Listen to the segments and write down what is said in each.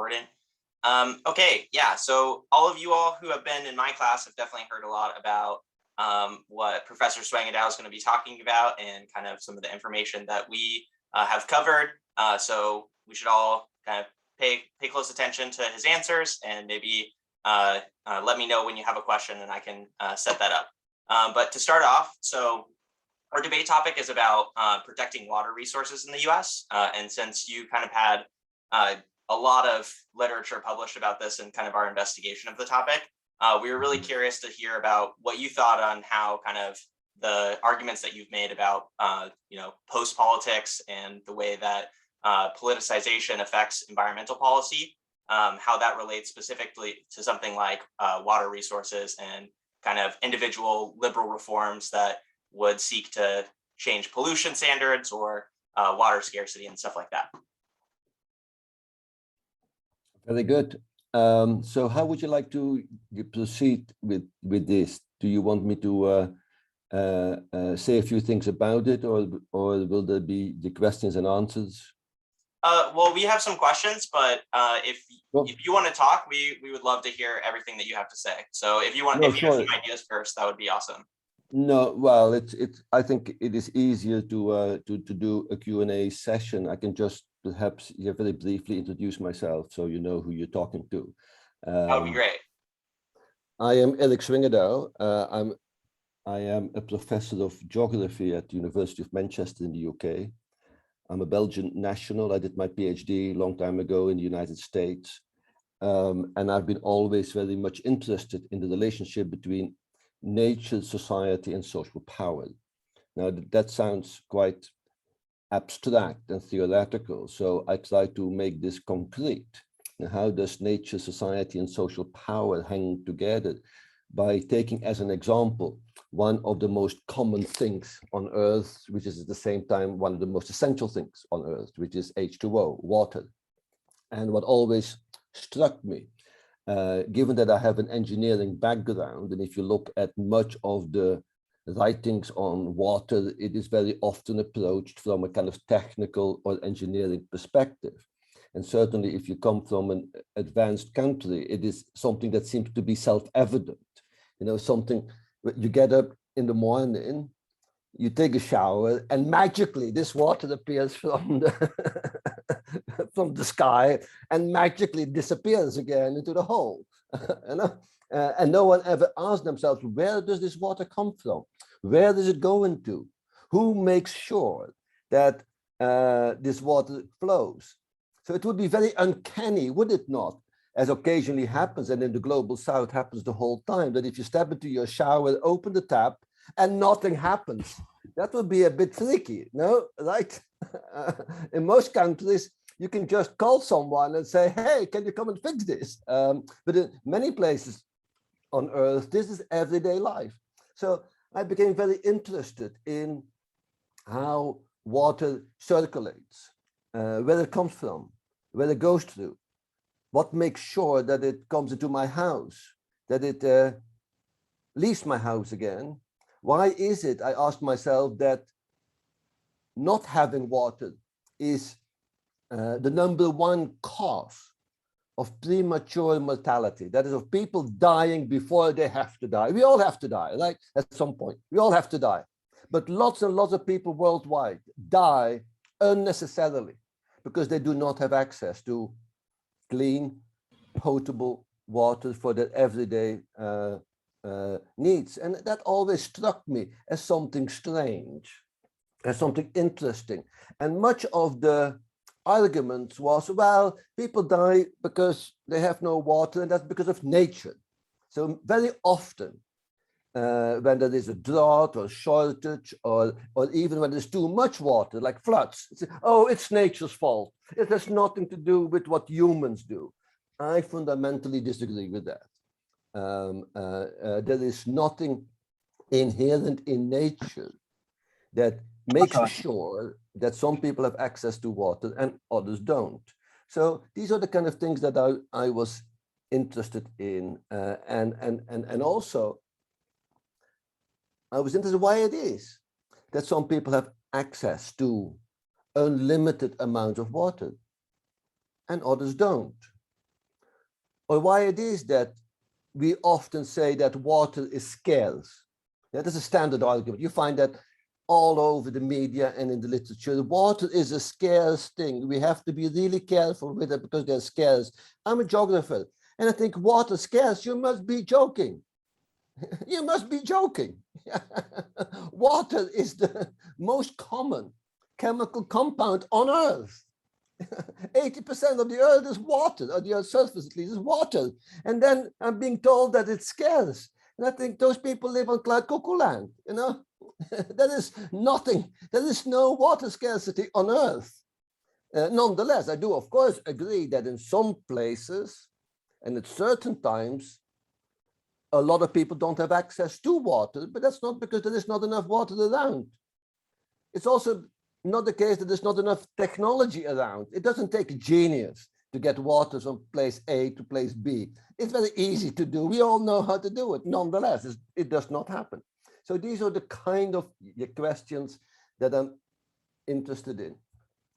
important. Okay, yeah, so all of you all who have been in my class have definitely heard a lot about what Professor Swyngedouw is going to be talking about and kind of some of the information that we have covered. So we should all kind of pay close attention to his answers and maybe let me know when you have a question and I can set that up. But to start off, so our debate topic is about protecting water resources in the US. And since you kind of had a lot of literature published about this and kind of our investigation of the topic, we were really curious to hear about what you thought on how kind of the arguments that you've made about, post-politics and the way that politicization affects environmental policy, how that relates specifically to something like water resources and kind of individual liberal reforms that would seek to change pollution standards or water scarcity and stuff like that. Very good. So how would you like to proceed with this? Do you want me to say a few things about it, or will there be the questions and answers? Well, we have some questions, but if you want to talk, we would love to hear everything that you have to say. So if you want, if you have some ideas first, that would be awesome. No, well, I think it is easier to do a Q&A session. I can just perhaps very briefly introduce myself so you know who you're talking to. That would be great. I am Erik Swyngedouw. I am a professor of geography at the University of Manchester in the UK. I'm a Belgian national. I did my PhD a long time ago in the United States. And I've been always very much interested in the relationship between nature, society, and social power. Now, that sounds quite abstract and theoretical, so I try to make this concrete. Now, how does nature, society, and social power hang together? By taking as an example one of the most common things on Earth, which is at the same time one of the most essential things on Earth, which is H2O, water. And what always struck me, given that I have an engineering background, and if you look at much of the writings on water, it is very often approached from a kind of technical or engineering perspective. And certainly if you come from an advanced country, it is something that seems to be self-evident. You know, something, you get up in the morning, you take a shower, and magically this water appears from the from the sky and magically disappears again into the hole. And no one ever asked themselves, where does this water come from? Where is it going to? Who makes sure that this water flows? So it would be very uncanny, would it not, as occasionally happens, and in the global south happens the whole time, that if you step into your shower, open the tap, and nothing happens. That would be a bit freaky, no? Right? In most countries, you can just call someone and say, hey, can you come and fix this? But in many places on Earth, this is everyday life. So I became very interested in how water circulates, where it comes from, where it goes through, what makes sure that it comes into my house, that it leaves my house again. Why is it, I asked myself, that not having water is the #1 cause of premature mortality? That is, of people dying before they have to die. We all have to die, right? At some point, we all have to die. But lots and lots of people worldwide die unnecessarily because they do not have access to clean, potable water for their everyday needs. And that always struck me as something strange, as something interesting. And much of the argument was, well, people die because they have no water, and that's because of nature. So very often, when there is a drought or shortage, or even when there's too much water, like floods, it's nature's fault. It has nothing to do with what humans do. I fundamentally disagree with that. There is nothing inherent in nature that makes sure that some people have access to water and others don't. So these are the kind of things that I was interested in, and also I was interested why it is that some people have access to unlimited amounts of water and others don't. or why it is that we often say that water is scarce. That is a standard argument. You find that all over the media and in the literature. Water is a scarce thing. We have to be really careful with it because they're scarce. I'm a geographer, and I think water scarce, you must be joking. You must be joking. Water is the most common chemical compound on Earth. 80% of the Earth is water, or the Earth's surface at least is water. And then I'm being told that it's scarce. And I think those people live on cloud cuckoo land, you know? There is nothing, there is no water scarcity on Earth. Nonetheless, I do of course agree that in some places and at certain times, a lot of people don't have access to water, but that's not because there is not enough water around. It's also not the case that there's not enough technology around. It doesn't take a genius to get water from place A to place B. It's very easy to do. We all know how to do it. Nonetheless, it does not happen. So these are the kind of questions that I'm interested in.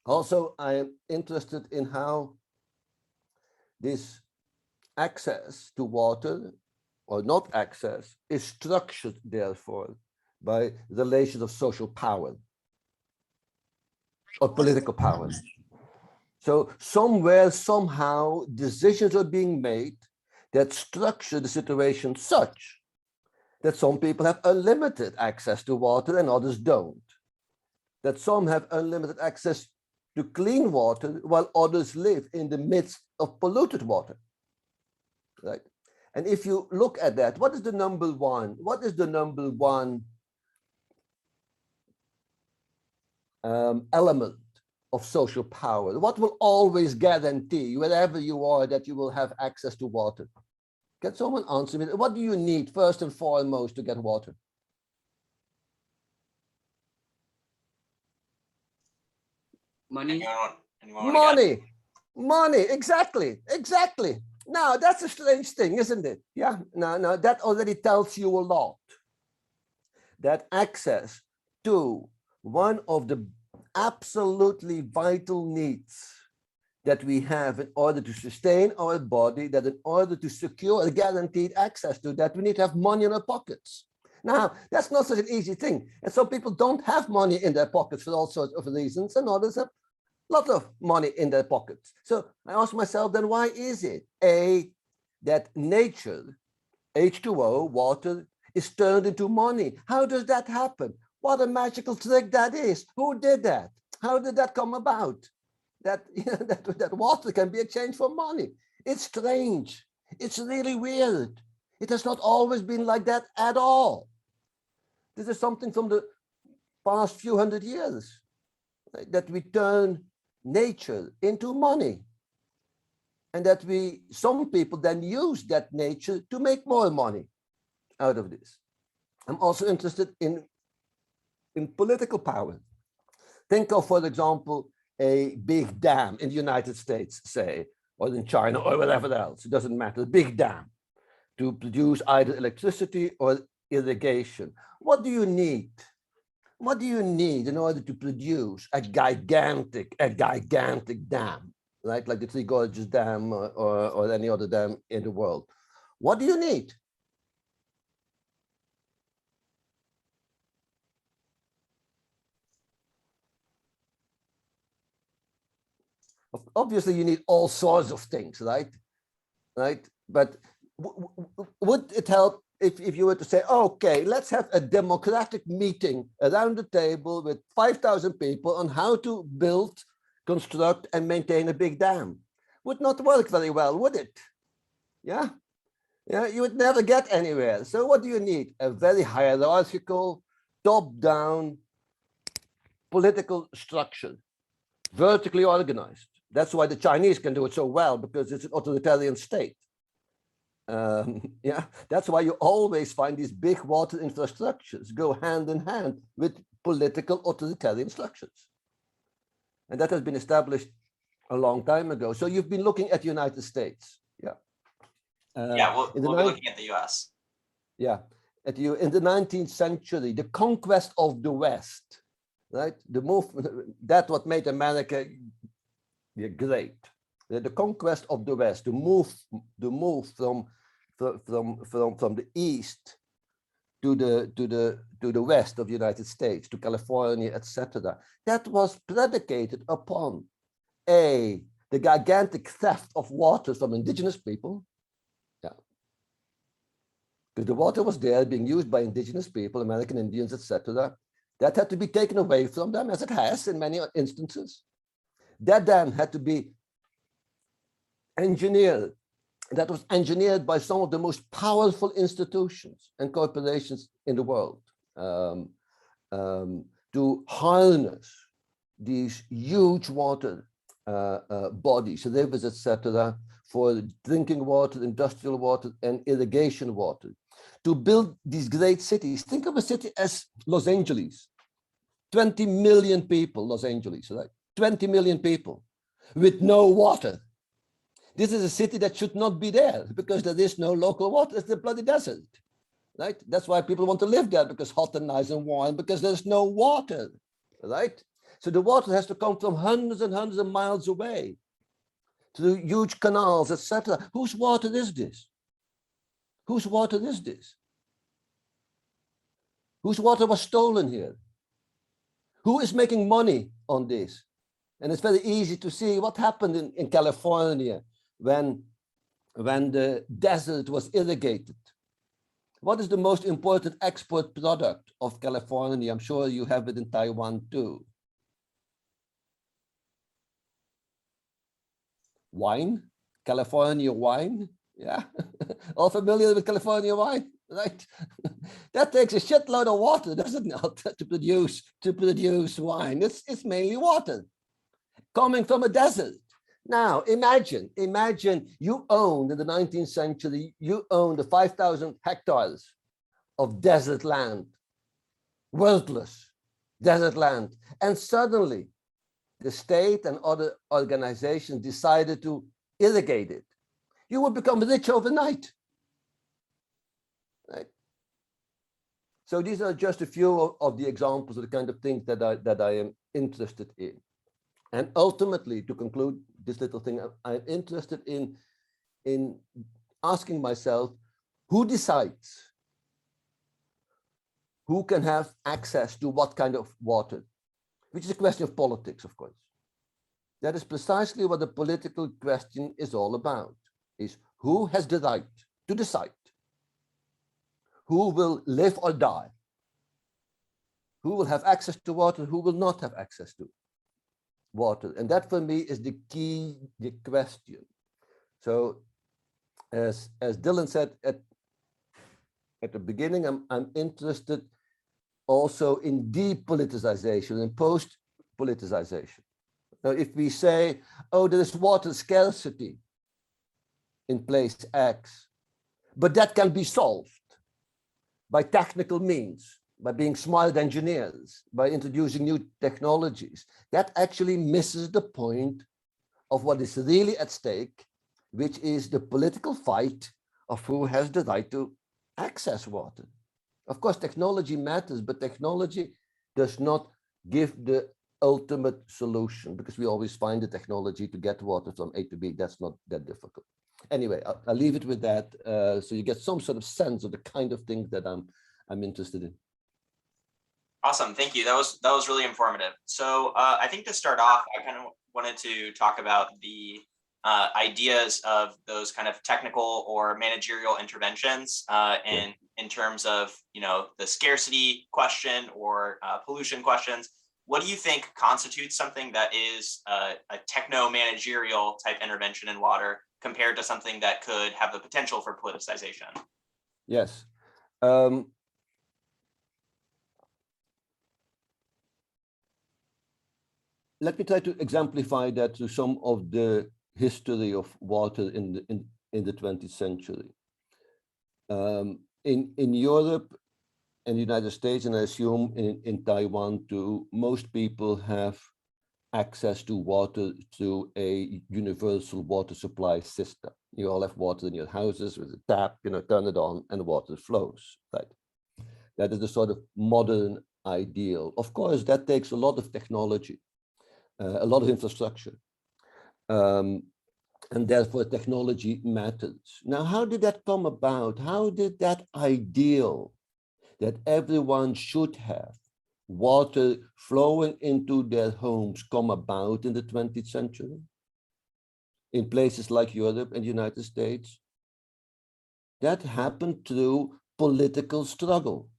Also, I am interested in how this access to water or not access is structured, therefore, by relations of social power or political power. So somewhere, somehow, decisions are being made that structure the situation such that some people have unlimited access to water and others don't. That some have unlimited access to clean water while others live in the midst of polluted water, right? And if you look at that, what is the number one? What is the number one element of social power? What will always guarantee, wherever you are, that you will have access to water? Can someone answer me? What do you need first and foremost to get water? Money. Money. Money. Exactly. Exactly. Now, that's a strange thing, isn't it? Yeah. Now, that already tells you a lot. That access to one of the absolutely vital needs that we have in order to sustain our body, that in order to secure a guaranteed access to that, we need to have money in our pockets. Now, that's not such an easy thing. And some people don't have money in their pockets for all sorts of reasons, and others have a lot of money in their pockets. So I ask myself, then why is it, A, that nature, H2O, water, is turned into money? How does that happen? What a magical trick that is. Who did that? How did that come about? That, that water can be exchanged for money. It's strange. It's really weird. It has not always been like that at all. This is something from the past few hundred years, right? That we turn nature into money. And that some people then use that nature to make more money out of this. I'm also interested in political power. Think of, for example, a big dam in the United States, say, or in China or wherever else, it doesn't matter, a big dam to produce either electricity or irrigation. What do you need? What do you need in order to produce a gigantic dam, right? Like the Three Gorges Dam or any other dam in the world. What do you need? Obviously, you need all sorts of things, right? Right? But would it help if you were to say, okay, let's have a democratic meeting around the table with 5,000 people on how to build, construct, and maintain a big dam? Would not work very well, would it? Yeah? Yeah, you would never get anywhere. So what do you need? A very hierarchical, top-down political structure, vertically organized. That's why the Chinese can do it so well, because it's an authoritarian state. Yeah, that's why you always find these big water infrastructures go hand in hand with political authoritarian structures. And that has been established a long time ago. So you've been looking at the United States. Yeah. Yeah, we'll be looking at the US. Yeah. In the 19th century, the conquest of the West, right? The movement, that's what made America great. The conquest of the West, the move from the east to the west of the United States, to California, etc. That was predicated upon the gigantic theft of water from indigenous people. Yeah, because the water was there being used by indigenous people, American Indians, etc. That had to be taken away from them, as it has in many instances. That then had to be engineered. That was engineered by some of the most powerful institutions and corporations in the world to harness these huge water bodies, rivers, etc., for drinking water, industrial water, and irrigation water, to build these great cities. Think of a city as Los Angeles, 20 million people, Los Angeles, right? 20 million people with no water. This is a city that should not be there because there is no local water. It's the bloody desert, right? That's why people want to live there, because hot and nice and warm, because there's no water, right? So the water has to come from hundreds and hundreds of miles away through huge canals, etc. Whose water is this? Whose water is this? Whose water was stolen here? Who is making money on this? And it's very easy to see what happened in California when the desert was irrigated. What is the most important export product of California? I'm sure you have it in Taiwan too. Wine, California wine. Yeah, all familiar with California wine, right? That takes a shitload of water, does it not, to produce wine? It's mainly water coming from a desert. Now, imagine you owned in the 19th century, you owned the 5,000 hectares of desert land, worthless desert land. And suddenly the state and other organizations decided to irrigate it. You would become rich overnight, right? So these are just a few of the examples of the kind of things that I am interested in. And ultimately, to conclude this little thing, I'm interested in asking myself, who decides who can have access to what kind of water, which is a question of politics, of course. That is precisely what the political question is all about, is who has the right to decide who will live or die, who will have access to water, who will not have access to water. And that for me is the key question. So as Dylan said at the beginning, I'm interested also in depoliticization and post-politicization. Now, if we say, oh, there is water scarcity in place X, but that can be solved by technical means, by being smart engineers, by introducing new technologies, that actually misses the point of what is really at stake, which is the political fight of who has the right to access water. Of course, technology matters, but technology does not give the ultimate solution, because we always find the technology to get water from A to B. That's not that difficult. Anyway, I'll leave it with that, so you get some sort of sense of the kind of things that I'm interested in. Awesome, thank you. That was really informative. So I think to start off, I kind of wanted to talk about the ideas of those kind of technical or managerial interventions in terms of, you know, the scarcity question or pollution questions. What do you think constitutes something that is a techno-managerial type intervention in water compared to something that could have the potential for politicization? Yes. Let me try to exemplify that through some of the history of water in the 20th century. In Europe and the United States, and I assume in Taiwan too, most people have access to water through a universal water supply system. You all have water in your houses with a tap, you know, turn it on and the water flows, right? That is the sort of modern ideal. Of course, that takes a lot of technology, a lot of infrastructure. and therefore technology matters. Now, how did that come about? How did that ideal that everyone should have water flowing into their homes come about in the 20th century? In places like Europe and the United States, that happened through political struggle,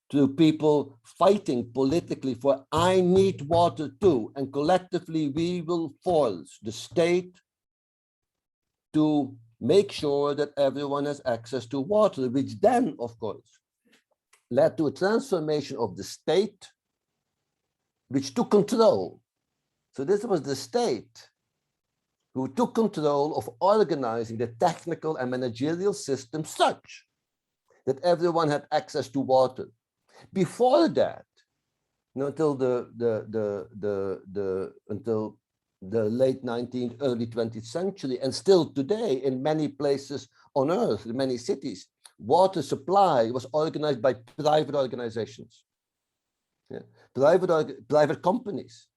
through people fighting politically for, I need water too, and collectively we will force the state to make sure that everyone has access to water, which then, of course, led to a transformation of the state, which took control. So this was the state who took control of organizing the technical and managerial system such that everyone had access to water. Before that, until until the late 19th, early 20th century, and still today in many places on earth, in many cities, water supply was organized by private organizations, private companies,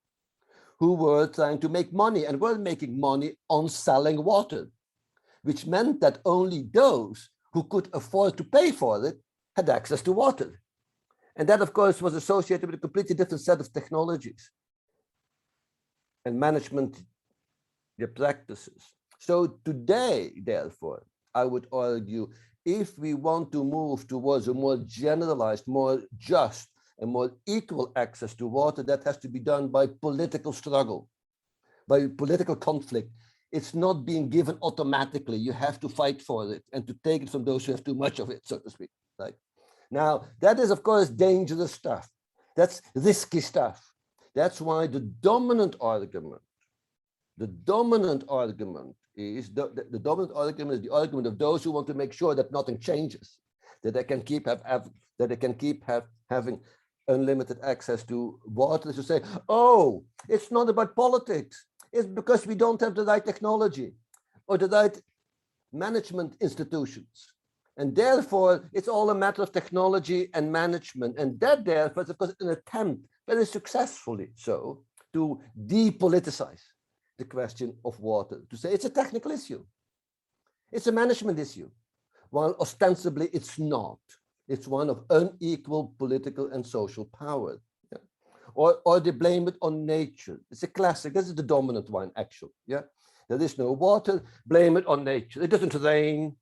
who were trying to make money and were making money on selling water, which meant that only those who could afford to pay for it had access to water. And that, of course, was associated with a completely different set of technologies and management practices. So today, therefore, I would argue, if we want to move towards a more generalized, more just, and more equal access to water, that has to be done by political struggle, by political conflict. It's not being given automatically. You have to fight for it and to take it from those who have too much of it, so to speak. Right? Now, that is, of course, dangerous stuff. That's risky stuff. That's why the dominant argument is the dominant argument is the argument of those who want to make sure that nothing changes, that they can keep having unlimited access to water, to say, oh, it's not about politics. It's because we don't have the right technology or the right management institutions. And therefore, it's all a matter of technology and management. And that, therefore, is, of course, an attempt, very successfully so, to depoliticize the question of water, to say it's a technical issue. It's a management issue, while ostensibly it's not. It's one of unequal political and social power. Yeah? Or they blame it on nature. It's a classic. This is the dominant one, actually. Yeah, there is no water. Blame it on nature. It doesn't rain.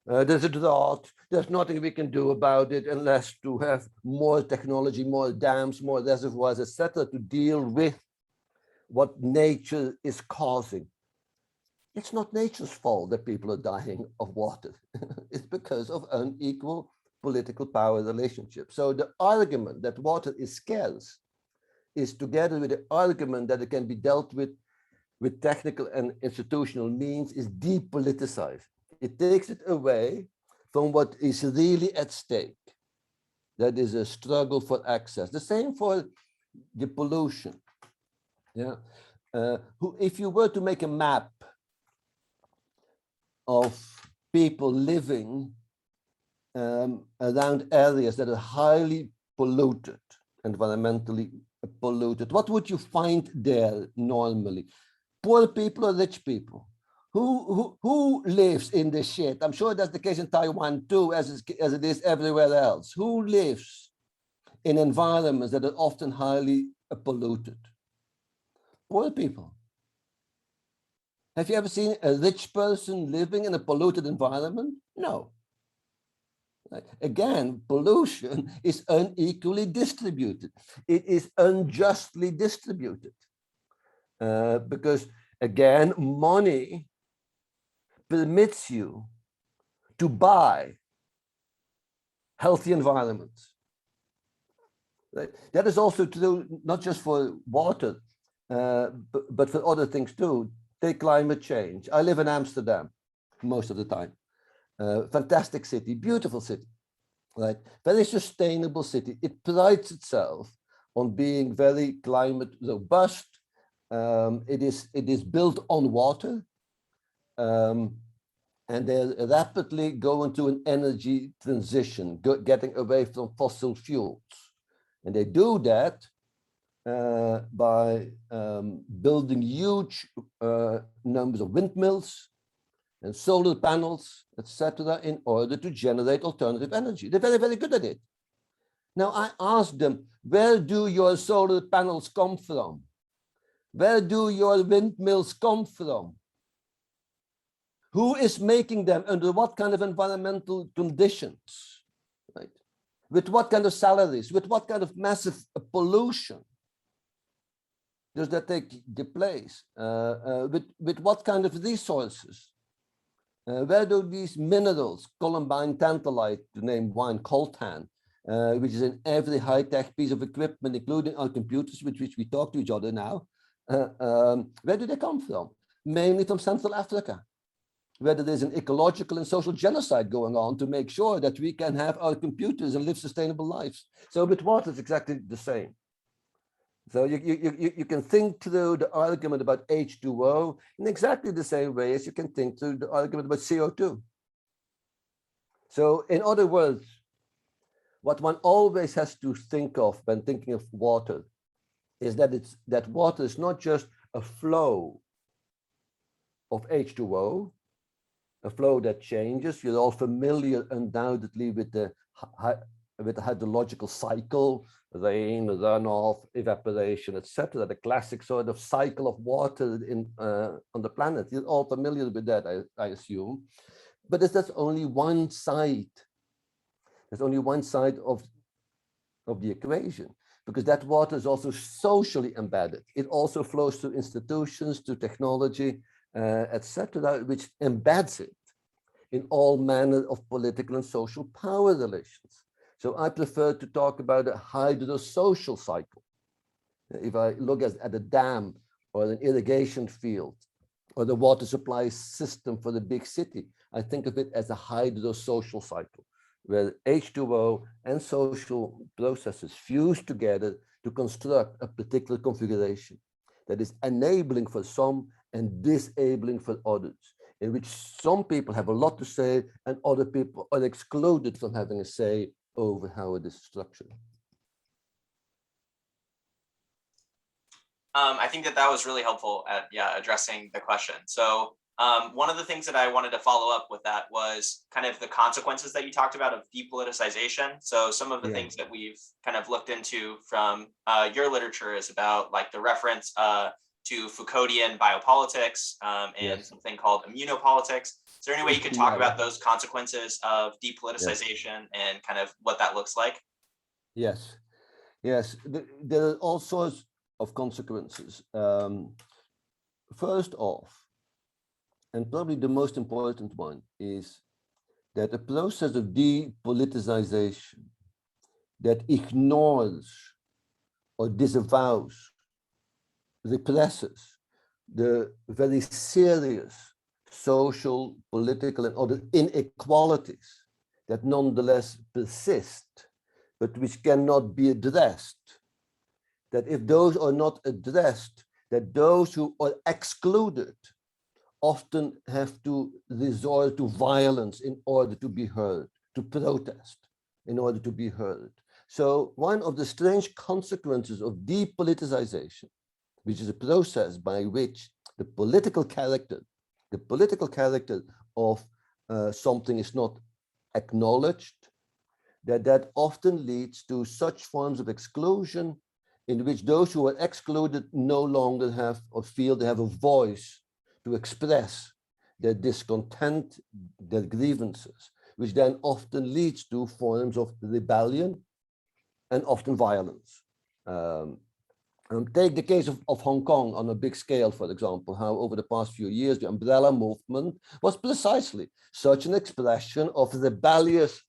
There's a drought. There's nothing we can do about it unless to have more technology, more dams, more reservoirs, etc., to deal with what nature is causing. It's not nature's fault that people are dying of water. It's because of unequal political power relationship. So the argument that water is scarce is, together with the argument that it can be dealt with technical and institutional means, is depoliticized. It takes it away from what is really at stake. That is a struggle for access. The same for the pollution. Yeah, if you were to make a map of people living around areas that are highly polluted, environmentally polluted, what would you find there normally? Poor people or rich people? Who lives in this shit? I'm sure that's the case in Taiwan too, as it is everywhere else. Who lives in environments that are often highly polluted? Poor people. Have you ever seen a rich person living in a polluted environment? No. Again, pollution is unequally distributed. It is unjustly distributed because, again, money permits you to buy healthy environments. Right? That is also true not just for water, but for other things too. Take climate change. I live in Amsterdam most of the time. Fantastic city, beautiful city, right? Very sustainable city. It prides itself on being very climate robust. It is built on water, and they're rapidly going to an energy transition, getting away from fossil fuels, and they do that by building huge numbers of windmills and solar panels, etc., in order to generate alternative energy. They're very, very good at it. Now I ask them, where do your solar panels come from? Where do your windmills come from? Who is making them? Under what kind of environmental conditions? Right? With what kind of salaries? With what kind of massive pollution does that take the place? With what kind of resources? Where do these minerals, columbine, tantalite, to name one, coltan, which is in every high-tech piece of equipment, including our computers, with which we talk to each other now, where do they come from? Mainly from Central Africa, where there is an ecological and social genocide going on to make sure that we can have our computers and live sustainable lives. So with water, it's exactly the same. So you can think through the argument about H2O in exactly the same way as you can think through the argument about CO2. So in other words, what one always has to think of when thinking of water is that water is not just a flow of H2O, a flow that changes. You're all familiar undoubtedly with the hydrological cycle, rain, runoff, evaporation, etc. The classic sort of cycle of water on the planet. You're all familiar with that, I assume. But that's only one side. There's only one side of the equation, because that water is also socially embedded. It also flows through institutions, to technology, etc., which embeds it in all manner of political and social power relations. So I prefer to talk about a hydrosocial cycle. If I look at a dam or an irrigation field or the water supply system for the big city, I think of it as a hydrosocial cycle, where H2O and social processes fuse together to construct a particular configuration that is enabling for some and disabling for others, in which some people have a lot to say and other people are excluded from having a say over how it is structured. I think that was really helpful at addressing the question. So one of the things that I wanted to follow up with that was kind of the consequences that you talked about of depoliticization. So some of the things that we've kind of looked into from your literature is about like the reference to Foucauldian biopolitics and something called immunopolitics. Is there any way you could talk about those consequences of depoliticization and kind of what that looks like? Yes, there are all sorts of consequences. First off, and probably the most important one, is that a process of depoliticization that ignores or disavows, represses the very serious social, political, and other inequalities that nonetheless persist, but which cannot be addressed. That if those are not addressed, that those who are excluded often have to resort to violence in order to be heard, to protest in order to be heard. So one of the strange consequences of depoliticization, which is a process by which the political character of something is not acknowledged, that often leads to such forms of exclusion in which those who are excluded no longer have or feel they have a voice to express their discontent, their grievances, which then often leads to forms of rebellion and often violence. Take the case of Hong Kong on a big scale, for example, how over the past few years, the umbrella movement was precisely such an expression of rebellious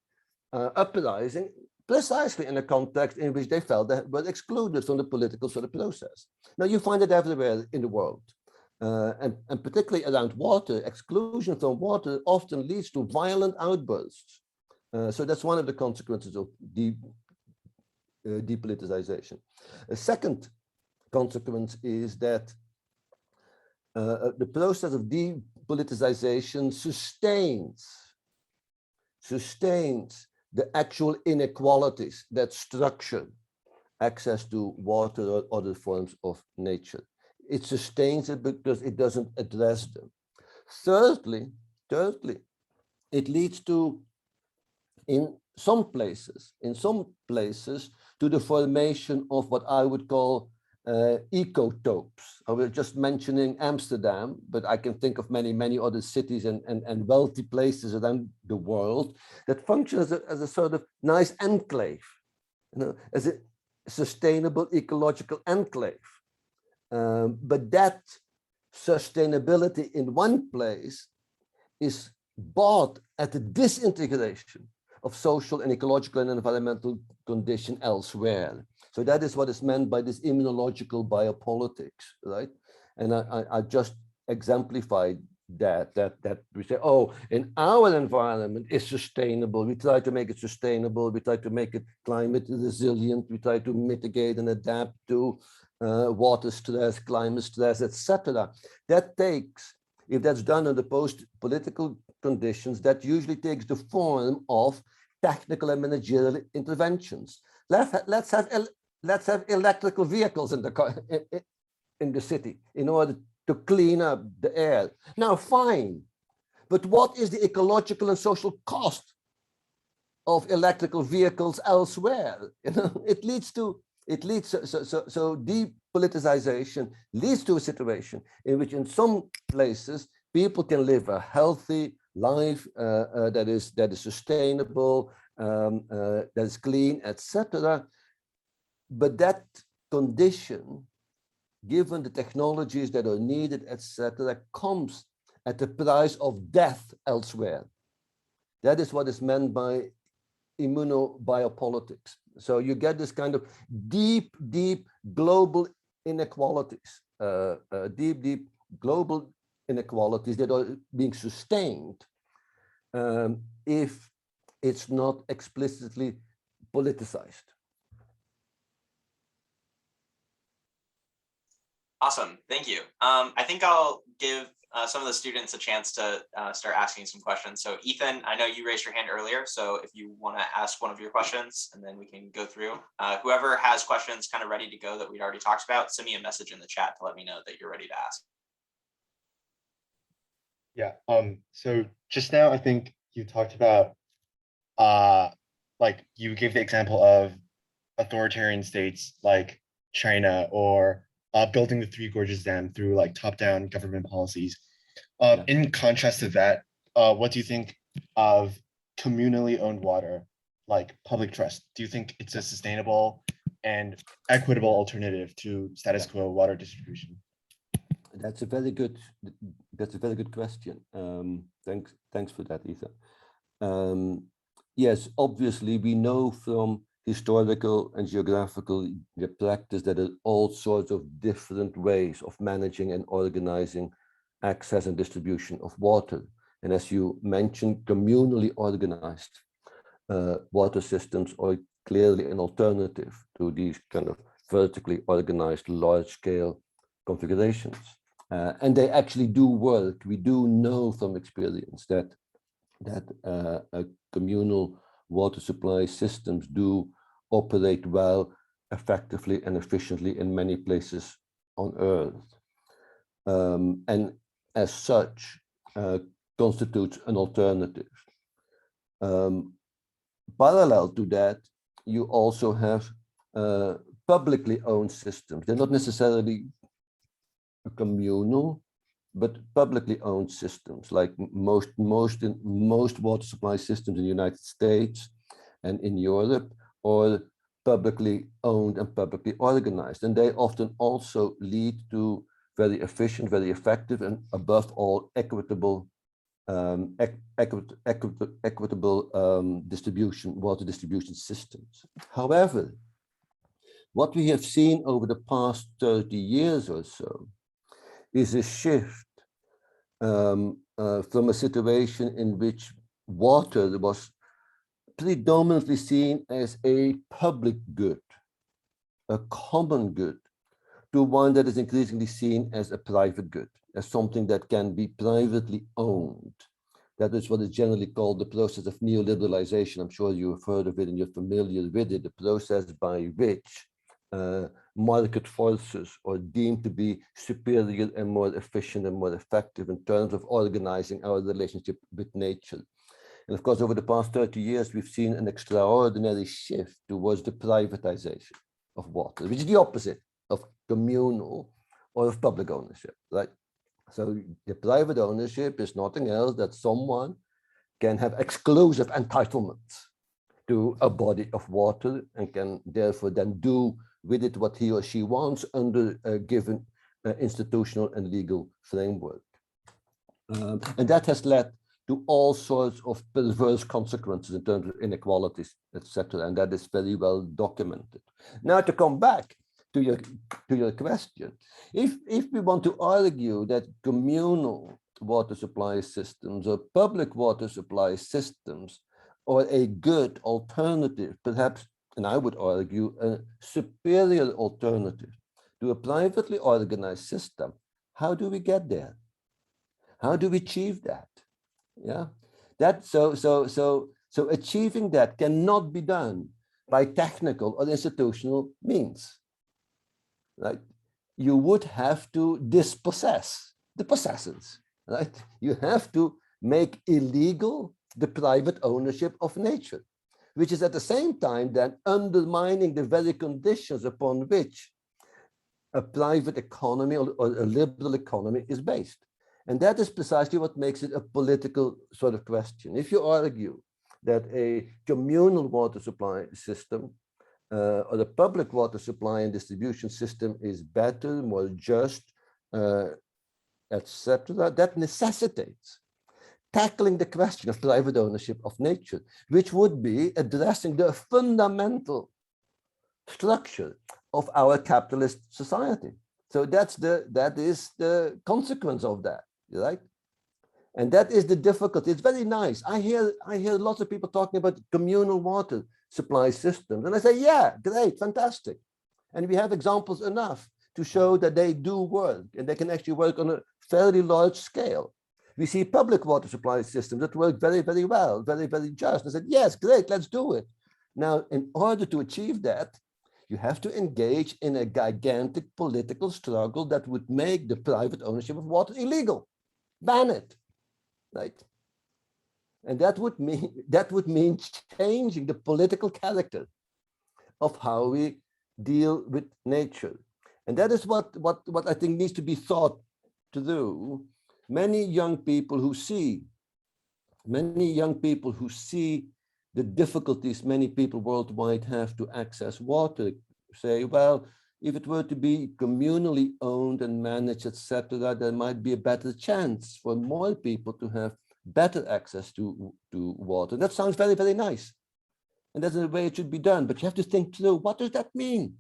uprising, precisely in a context in which they felt they were excluded from the political sort of process. Now you find it everywhere in the world. And particularly around water, exclusion from water often leads to violent outbursts. So that's one of the consequences of depoliticization. A second consequence is that the process of depoliticization sustains the actual inequalities that structure access to water or other forms of nature. It sustains it because it doesn't address them. Thirdly, it leads to, in some places, to the formation of what I would call ecotopes. I was just mentioning Amsterdam, but I can think of many other cities and wealthy places around the world that function as a sort of nice enclave, as a sustainable ecological enclave. But that sustainability in one place is bought at the disintegration of social and ecological and environmental condition elsewhere. So that is what is meant by this immunological biopolitics, right? And I just exemplified that we say, oh, in our environment is sustainable. We try to make it sustainable. We try to make it climate resilient. We try to mitigate and adapt to water stress, climate stress, etc. That takes, if that's done under post-political conditions, that usually takes the form of technical and managerial interventions. Let's have electrical vehicles in the city in order to clean up the air. Now, fine, but what is the ecological and social cost of electrical vehicles elsewhere? It leads so depoliticization leads to a situation in which, in some places, people can live a healthy life that is sustainable, that is clean, etc. But that condition, given the technologies that are needed, etc., comes at the price of death elsewhere. That is what is meant by immunobiopolitics. So you get this kind of deep global inequalities, deep global inequalities that are being sustained if it's not explicitly politicized. Awesome, thank you. I think I'll give some of the students a chance to start asking some questions. So Ethan, I know you raised your hand earlier, so if you want to ask one of your questions, and then we can go through. Whoever has questions kind of ready to go that we'd already talked about, send me a message in the chat to let me know that you're ready to ask. Yeah, so just now I think you talked about, like you gave the example of authoritarian states like China, or building the Three Gorges Dam through like top-down government policies. Yeah. In contrast to that, what do you think of communally owned water, like public trust? Do you think it's a sustainable and equitable alternative to status quo water distribution? That's a very good question. Thanks for that, Ethan. Yes, obviously we know from historical and geographical practice that there are all sorts of different ways of managing and organizing access and distribution of water. And as you mentioned, communally organized water systems are clearly an alternative to these kind of vertically organized large-scale configurations. And they actually do work. We do know from experience that communal water supply systems do operate well, effectively and efficiently in many places on Earth. And as such, constitutes an alternative. Parallel to that, you also have publicly owned systems. They're not necessarily communal, but publicly owned systems, like most water supply systems in the United States and in Europe, or publicly owned and publicly organized. And they often also lead to very efficient, very effective, and above all, equitable water distribution systems. However, what we have seen over the past 30 years or so is a shift from a situation in which water was predominantly seen as a public good, a common good, to one that is increasingly seen as a private good, as something that can be privately owned. That is what is generally called the process of neoliberalization. I'm sure you have heard of it and you're familiar with it, the process by which market forces or deemed to be superior and more efficient and more effective in terms of organizing our relationship with nature. And of course, over the past 30 years, we've seen an extraordinary shift towards the privatization of water, which is the opposite of communal or of public ownership, right? So the private ownership is nothing else that someone can have exclusive entitlements to a body of water and can therefore then do with it what he or she wants under a given institutional and legal framework. And that has led to all sorts of perverse consequences in terms of inequalities, etc. And that is very well documented. Now to come back to your question, if we want to argue that communal water supply systems or public water supply systems are a good alternative, perhaps, and I would argue a superior alternative to a privately organized system, how do we get there? How do we achieve that? Yeah, so achieving that cannot be done by technical or institutional means, right? You would have to dispossess the possessors, right? You have to make illegal the private ownership of nature, which is at the same time then undermining the very conditions upon which a private economy or a liberal economy is based. And that is precisely what makes it a political sort of question. If you argue that a communal water supply system or the public water supply and distribution system is better, more just, etc., that necessitates tackling the question of private ownership of nature, which would be addressing the fundamental structure of our capitalist society. So that is the consequence of that, right? And that is the difficulty. It's very nice. I hear lots of people talking about communal water supply systems, and I say, yeah, great, fantastic. And we have examples enough to show that they do work, and they can actually work on a fairly large scale. We see public water supply systems that work very, very well, very, very just. I said, yes, great, let's do it. Now, in order to achieve that, you have to engage in a gigantic political struggle that would make the private ownership of water illegal. Ban it, right? And that would mean changing the political character of how we deal with nature. And that is what I think needs to be thought through. Many young people who see the difficulties many people worldwide have to access water say, well, if it were to be communally owned and managed, etc., there might be a better chance for more people to have better access to water. That sounds very, very nice. And that's the way it should be done. But you have to think through, what does that mean?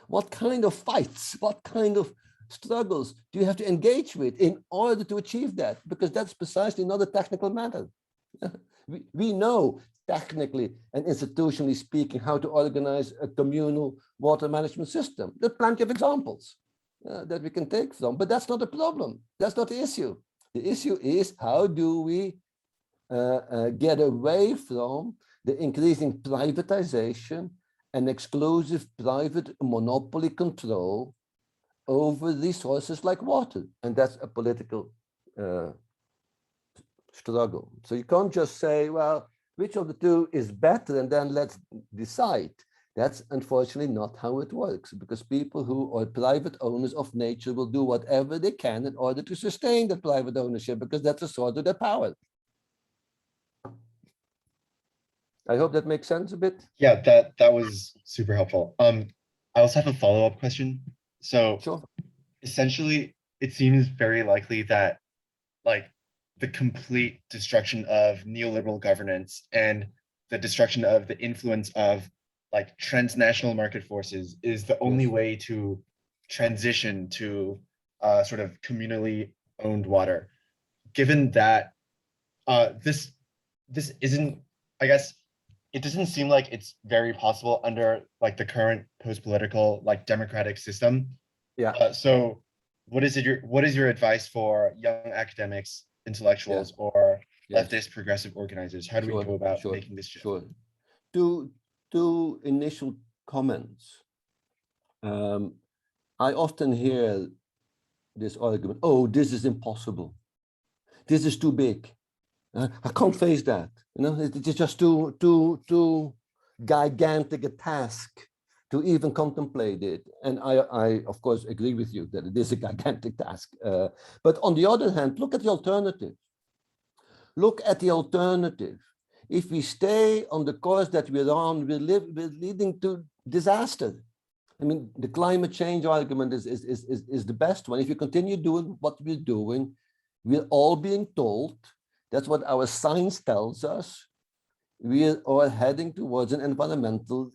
What kind of fights, what kind of struggles do you have to engage with in order to achieve that? Because that's precisely not a technical matter. We know technically and institutionally speaking how to organize a communal water management system. There's plenty of examples that we can take from, but that's not a problem. That's not the issue. The issue is, how do we get away from the increasing privatization and exclusive private monopoly control over resources like water? And that's a political struggle. So you can't just say, well, which of the two is better and then let's decide. That's unfortunately not how it works, because people who are private owners of nature will do whatever they can in order to sustain that private ownership, because that's a source of their power. I hope that makes sense a bit. Yeah, that was super helpful. I also have a follow-up question. So sure. Essentially, it seems very likely that like the complete destruction of neoliberal governance and the destruction of the influence of like transnational market forces is the only way to transition to sort of communally owned water. Given that this isn't, I guess, it doesn't seem like it's very possible under like the current post-political like democratic system. Yeah. So what is your advice for young academics, intellectuals, or leftist progressive organizers? How do we go about making this shift? Sure. Two initial comments. I often hear this argument, oh, this is impossible. This is too big. I can't face that. You know, it's just too gigantic a task to even contemplate it. And I of course agree with you that it is a gigantic task. But on the other hand, look at the alternative. Look at the alternative. If we stay on the course that we're on, we're leading to disaster. I mean, the climate change argument is the best one. If you continue doing what we're doing, we're all being told, that's what our science tells us, we are all heading towards an environmental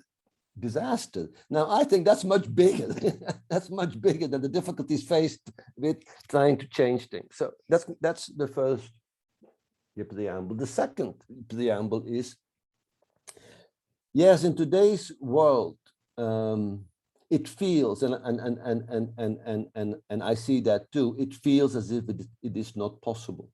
disaster. Now, I think that's much bigger. That's much bigger than the difficulties faced with trying to change things. So that's the first preamble. The second preamble is, yes, in today's world, it feels, and I see that too, it feels as if it is not possible.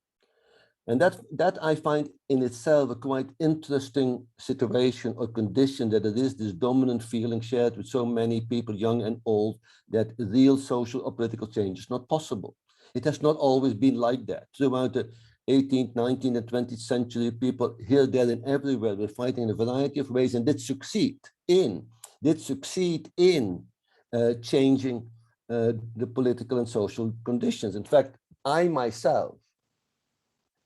And that I find in itself a quite interesting situation or condition, that it is this dominant feeling shared with so many people, young and old, that real social or political change is not possible. It has not always been like that. Throughout the 18th, 19th, and 20th century, people here, there, and everywhere were fighting in a variety of ways and did succeed in changing the political and social conditions. In fact, I myself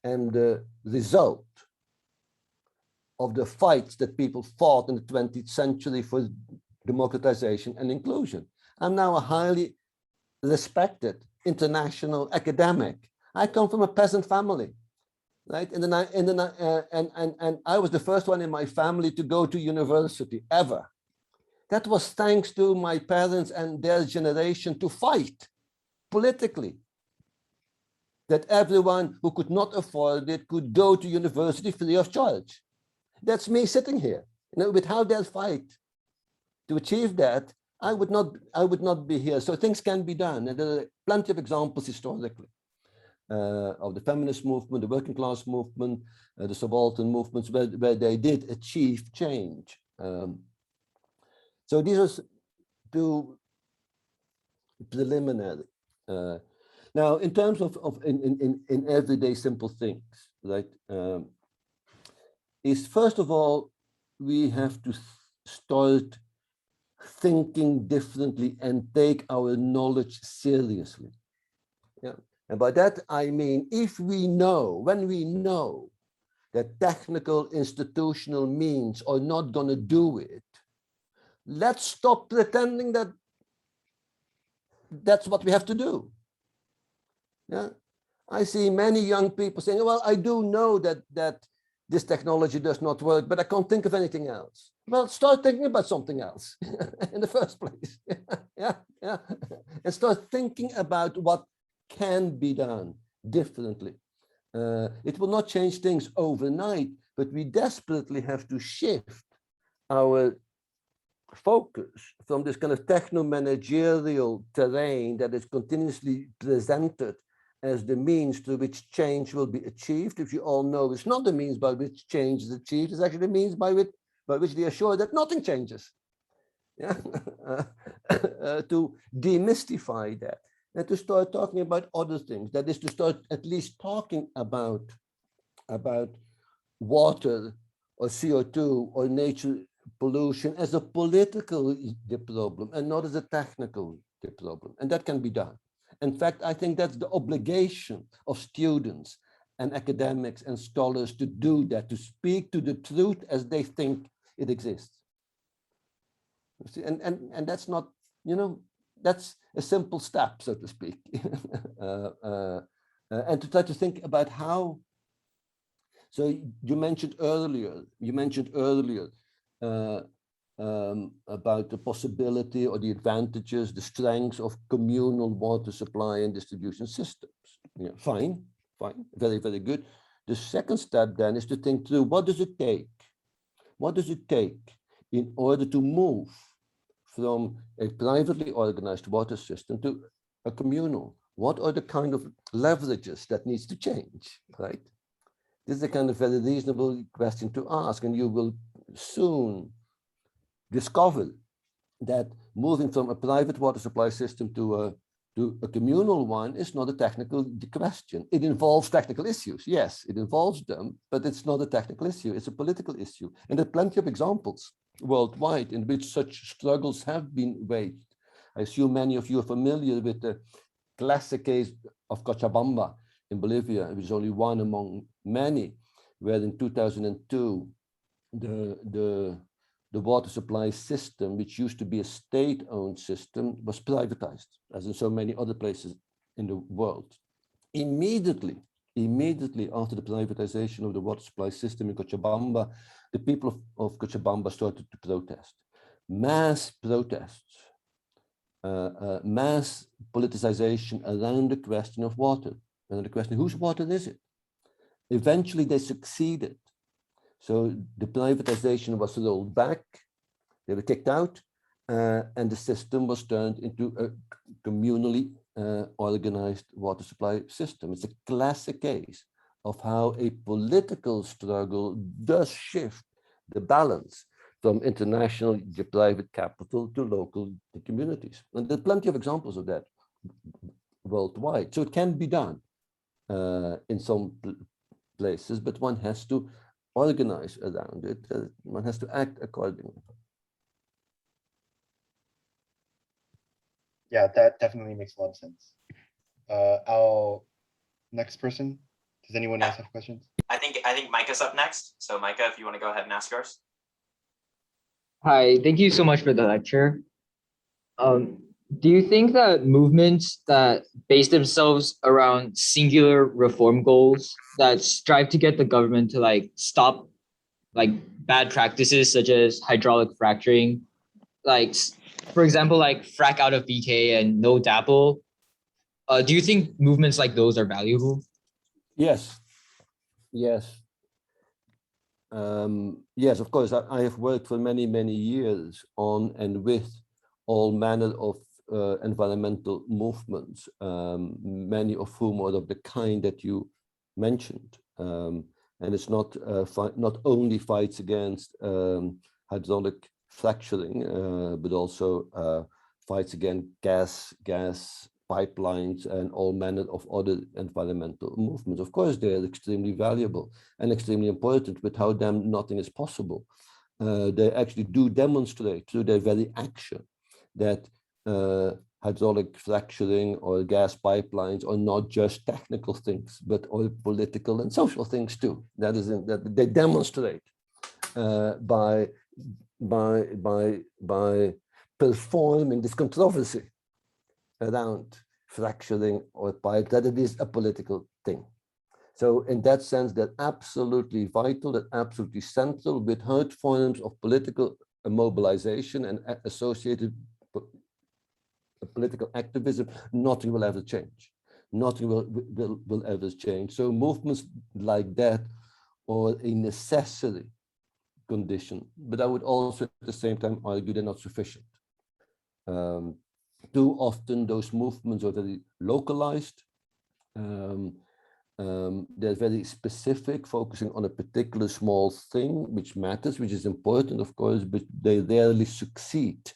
am the result of the fights that people fought in the 20th century for democratization and inclusion. I'm now a highly respected international academic. I come from a peasant family, right? And I was the first one in my family to go to university ever. That was thanks to my parents and their generation to fight politically, that everyone who could not afford it could go to university free of charge. That's me sitting here. You know, without that fight to achieve that, I would not be here. So things can be done, and there are plenty of examples historically of the feminist movement, the working class movement, the subaltern movements, where they did achieve change. So these are two preliminary. Now, in terms of in everyday simple things, right? Is first of all, we have to start thinking differently and take our knowledge seriously. Yeah. And by that, I mean, when we know that technical institutional means are not going to do it, let's stop pretending that that's what we have to do. Yeah. I see many young people saying, well, I do know that this technology does not work, but I can't think of anything else. Well, start thinking about something else in the first place. Yeah. And start thinking about what can be done differently. It will not change things overnight, but we desperately have to shift our focus from this kind of techno-managerial terrain that is continuously presented as the means through which change will be achieved, which you all know is not the means by which change is achieved, it's actually the means by which they are sure that nothing changes. Yeah? To demystify that and to start talking about other things. That is to start at least talking about water or CO2 or nature pollution as a political problem and not as a technical problem. And that can be done. In fact, I think that's the obligation of students and academics and scholars to do that, to speak to the truth as they think it exists. See, and that's not, you know, that's a simple step, so to speak. And to try to think about how. So you mentioned earlier about the possibility or the advantages, the strengths of communal water supply and distribution systems. Yeah, fine, very, very good. The second step then is to think through, what does it take? What does it take in order to move from a privately organized water system to a communal? What are the kind of leverages that needs to change, right? This is a kind of very reasonable question to ask, and you will soon discover that moving from a private water supply system to a communal one is not a technical question. It involves technical issues. Yes, it involves them, but it's not a technical issue. It's a political issue. And there are plenty of examples worldwide in which such struggles have been waged. I assume many of you are familiar with the classic case of Cochabamba in Bolivia, which is only one among many, where in 2002, the water supply system, which used to be a state-owned system, was privatized, as in so many other places in the world. Immediately after the privatization of the water supply system in Cochabamba, the people of Cochabamba started to protest. Mass protests, mass politicization around the question of water, and the question, whose water is it? Eventually they succeeded. So the privatization was rolled back, they were kicked out, and the system was turned into a communally organized water supply system. It's a classic case of how a political struggle does shift the balance from international private capital to local communities. And there are plenty of examples of that worldwide. So it can be done in some places, but one has to organize around it. One has to act accordingly. Yeah, that definitely makes a lot of sense. Our next person. Does anyone else have questions? I think Micah's up next. So Micah, if you want to go ahead and ask yours. Hi, thank you so much for the lecture. Do you think that movements that base themselves around singular reform goals that strive to get the government to like stop like bad practices such as hydraulic fracturing, like for example, like frack out of BK and no DAPL, do you think movements like those are valuable? Yes. Yes, of course. I have worked for many years on and with all manner of environmental movements, many of whom are of the kind that you mentioned. And it's not only fights against hydraulic fracturing, but also fights against gas pipelines and all manner of other environmental movements. Of course, they are extremely valuable and extremely important. Without them, nothing is possible. They actually do demonstrate through their very action that hydraulic fracturing or gas pipelines are not just technical things, but are political and social things too. That is that they demonstrate by performing this controversy around fracturing or pipe, that it is a political thing. So in that sense, they're absolutely vital, they're absolutely central. Without forms of political mobilization and associated political activism, nothing will ever change. Nothing will ever change. So movements like that are a necessary condition, but I would also at the same time argue they're not sufficient. Too often those movements are very localized. They're very specific, focusing on a particular small thing, which matters, which is important, of course, but they rarely succeed.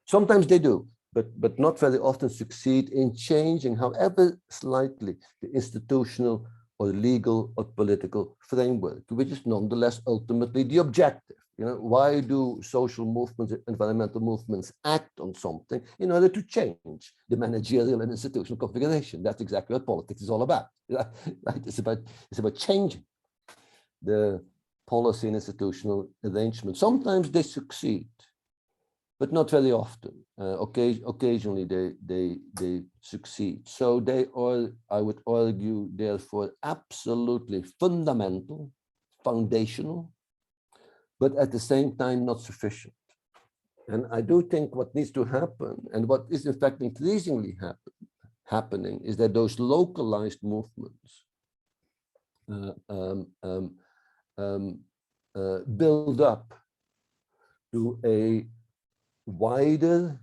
Sometimes they do, but not very often succeed in changing, however slightly, the institutional or legal or political framework, which is nonetheless ultimately the objective. You know, why do social movements, environmental movements act on something? In order to change the managerial and institutional configuration. That's exactly what politics is all about. Right? It's about changing the policy and institutional arrangement. Sometimes they succeed, but not very often. Occasionally they succeed. So they are, I would argue, therefore absolutely fundamental, foundational, but at the same time not sufficient. And I do think what needs to happen, and what is in fact increasingly happening, is that those localized movements build up to a wider,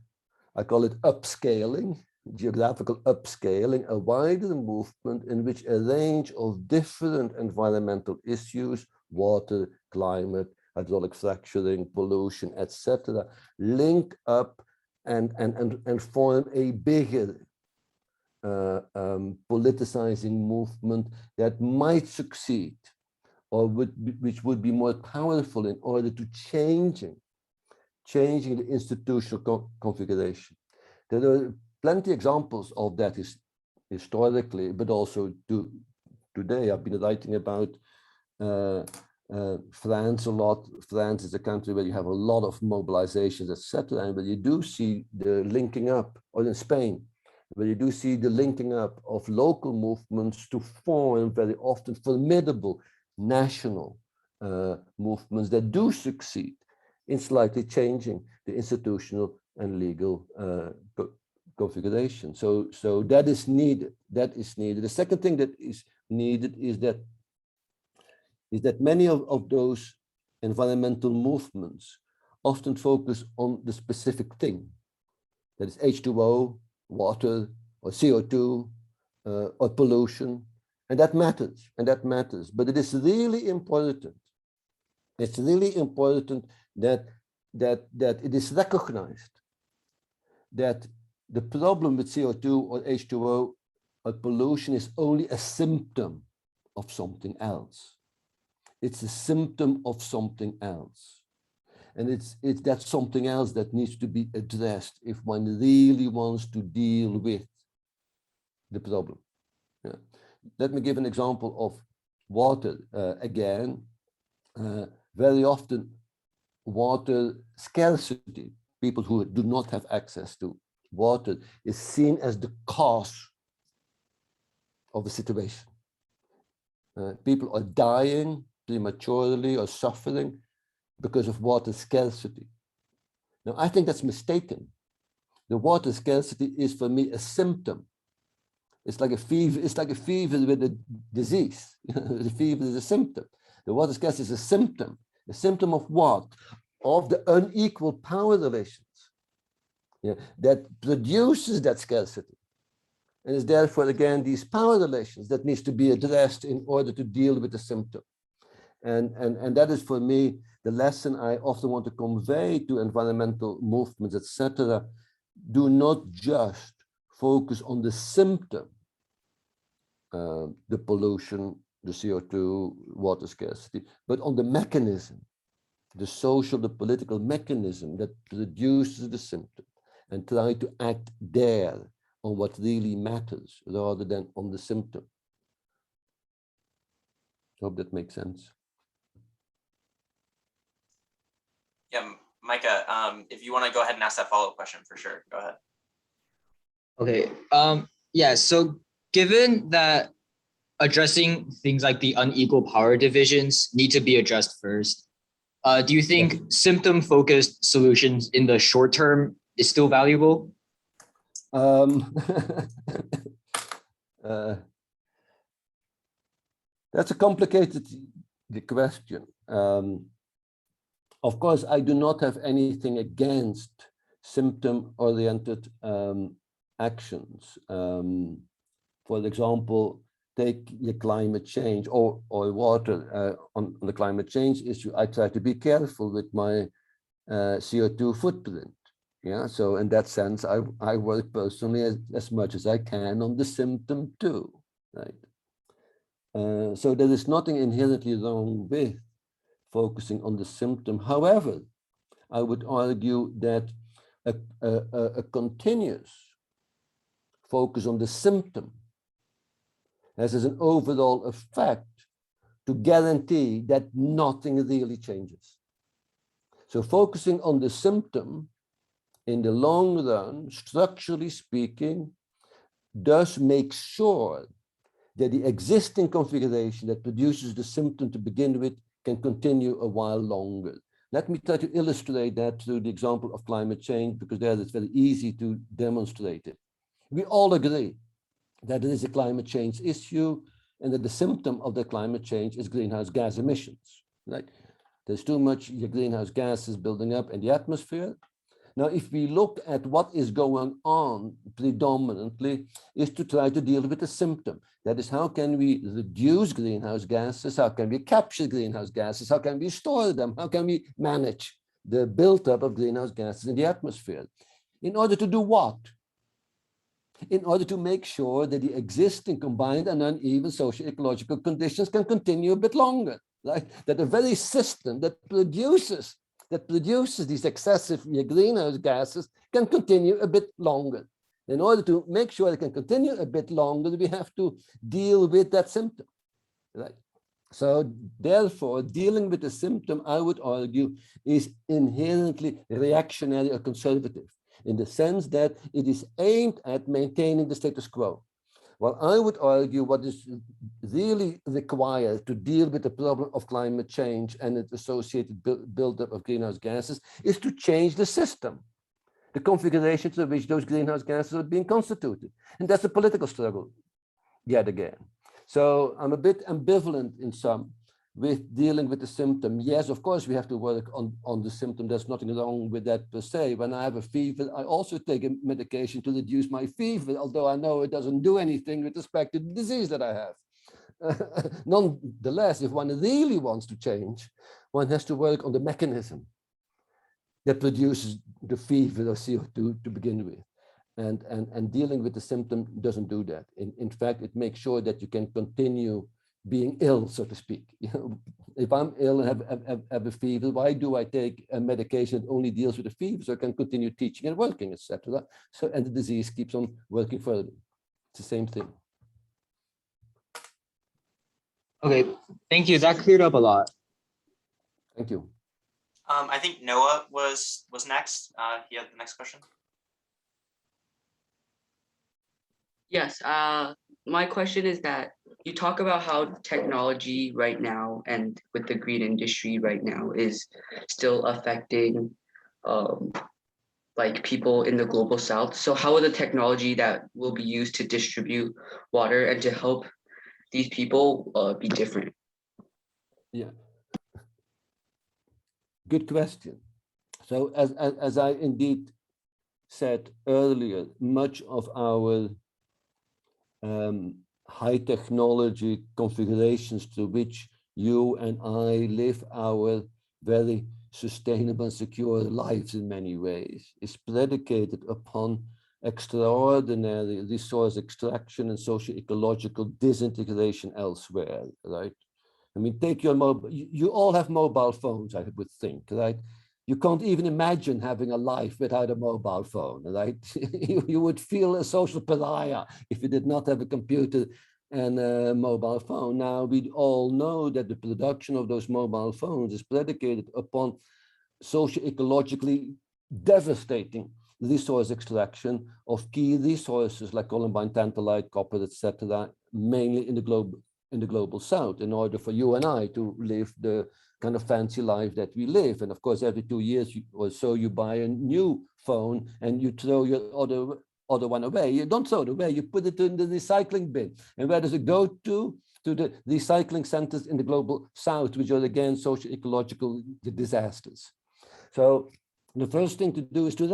I call it upscaling, geographical upscaling, a wider movement in which a range of different environmental issues, water, climate, hydraulic fracturing, pollution, etc., link up and form a bigger politicizing movement that might succeed, or which would be more powerful in order to changing the institutional configuration. There are plenty examples of that historically, but also today. I've been writing about France a lot. France is a country where you have a lot of mobilizations, etc., and where you do see the linking up, or in Spain, where you do see the linking up of local movements to form very often formidable national movements that do succeed in slightly changing the institutional and legal configuration. So that is needed. That is needed. The second thing that is needed is that many of those environmental movements often focus on the specific thing, that is H2O, water, or CO2, or pollution, and that matters, But it is really important. It's really important that it is recognized that the problem with CO2 or H2O or pollution is only a symptom of something else. It's a symptom of something else. And it's that something else that needs to be addressed if one really wants to deal with the problem. Yeah. Let me give an example of water again. Very often, water scarcity, people who do not have access to water, is seen as the cause of the situation. People are dying prematurely or suffering because of water scarcity. Now, I think that's mistaken. The water scarcity is, for me, a symptom. It's like a fever. It's like a fever with a disease. The fever is a symptom. The water scarcity is a symptom. A symptom of what? Of the unequal power relations, yeah, that produces that scarcity. And it's therefore, again, these power relations that needs to be addressed in order to deal with the symptom. And that is, for me, the lesson I often want to convey to environmental movements, etc. Do not just focus on the symptom, the pollution, the CO2, water scarcity, but on the mechanism, the social, the political mechanism that produces the symptom, and try to act there on what really matters rather than on the symptom. Hope that makes sense. Yeah, Micah, if you want to go ahead and ask that follow-up question, for sure, go ahead. Okay. Yeah. So given that addressing things like the unequal power divisions need to be addressed first, do you think symptom-focused solutions in the short term is still valuable? That's a complicated question. Of course, I do not have anything against symptom-oriented actions. For example, take your climate change or water. On the climate change issue, I try to be careful with my CO2 footprint. Yeah, so in that sense, I work personally as much as I can on the symptom too, right? So there is nothing inherently wrong with focusing on the symptom. However, I would argue that a continuous focus on the symptom has as an overall effect to guarantee that nothing really changes. So focusing on the symptom in the long run, structurally speaking, does make sure that the existing configuration that produces the symptom to begin with can continue a while longer. Let me try to illustrate that through the example of climate change, because there it's very easy to demonstrate it. We all agree that it is a climate change issue and that the symptom of the climate change is greenhouse gas emissions, right? There's too much greenhouse gases building up in the atmosphere. Now, if we look at what is going on predominantly is to try to deal with the symptom. That is, how can we reduce greenhouse gases? How can we capture greenhouse gases? How can we store them? How can we manage the buildup of greenhouse gases in the atmosphere? In order to do what? In order to make sure that the existing combined and uneven socio-ecological conditions can continue a bit longer, right? That the very system that produces these excessive greenhouse gases can continue a bit longer. In order to make sure it can continue a bit longer, we have to deal with that symptom, right? So therefore, dealing with the symptom, I would argue, is inherently reactionary or conservative, in the sense that it is aimed at maintaining the status quo. Well, I would argue what is really required to deal with the problem of climate change and its associated buildup of greenhouse gases is to change the system, the configuration to which those greenhouse gases are being constituted. And that's a political struggle yet again. So I'm a bit ambivalent in some with dealing with the symptom. Yes, of course, we have to work on the symptom. There's nothing wrong with that per se. When I have a fever, I also take a medication to reduce my fever, although I know it doesn't do anything with respect to the disease that I have. Nonetheless, if one really wants to change, one has to work on the mechanism that produces the fever or CO2 to begin with. And dealing with the symptom doesn't do that. In fact, it makes sure that you can continue being ill, so to speak. You know, if I'm ill and have a fever, why do I take a medication that only deals with the fever, so I can continue teaching and working, etc. So, and the disease keeps on working further. It's the same thing. Okay, thank you. That cleared up a lot. Thank you. I think Noah was next. He had the next question. Yes, my question is that you talk about how technology right now and with the green industry right now is still affecting like people in the global south. So how will the technology that will be used to distribute water and to help these people be different? Yeah. Good question. So as I indeed said earlier, much of our high technology configurations to which you and I live our very sustainable and secure lives in many ways is predicated upon extraordinary resource extraction and socio-ecological disintegration elsewhere, right? I mean, take your mobile, you all have mobile phones, I would think, right? You can't even imagine having a life without a mobile phone, right? You would feel a social pariah if you did not have a computer and a mobile phone. Now, we all know that the production of those mobile phones is predicated upon socio-ecologically devastating resource extraction of key resources like columbine, tantalite, copper, etc., mainly in the global south, in order for you and I to live the kind of fancy life that we live. And of course, every 2 years or so, you buy a new phone and you throw your other one away. You don't throw it away, you put it in the recycling bin. And where does it go to? To the recycling centers in the global south, which are again socio-ecological disasters. So the first thing to do is to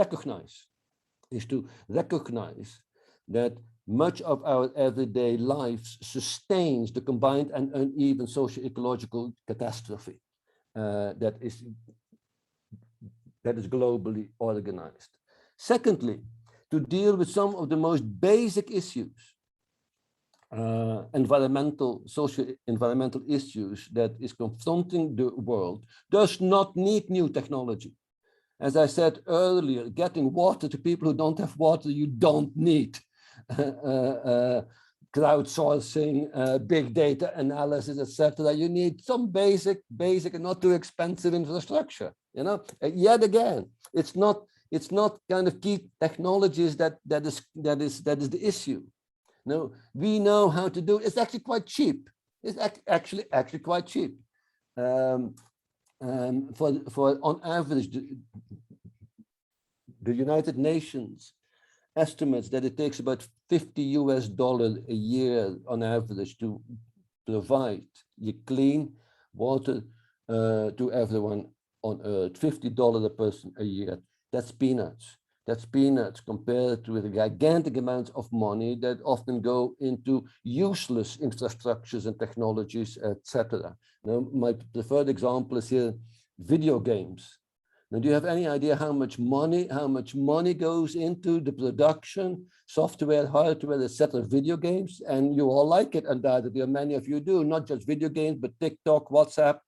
recognize that much of our everyday lives sustains the combined and uneven socio-ecological catastrophe that is globally organized. Secondly, to deal with some of the most basic issues, environmental issues that is confronting the world, does not need new technology. As I said earlier, getting water to people who don't have water, you don't need crowdsourcing, big data analysis, etc. You need some basic and not too expensive infrastructure. You know, yet again, it's not kind of key technologies that is the issue. No, we know how to do it. It's actually quite cheap. It's actually quite cheap. For on average, the United Nations estimates that it takes about $50 a year on average to provide clean water to everyone on Earth. $50 a person a year. That's peanuts. That's peanuts compared to the gigantic amounts of money that often go into useless infrastructures and technologies, etc. Now, my preferred example is here, video games. Now, do you have any idea how much money goes into the production, software, hardware, etc., video games? And you all like it, undoubtedly, and many of you do, not just video games, but TikTok, WhatsApp,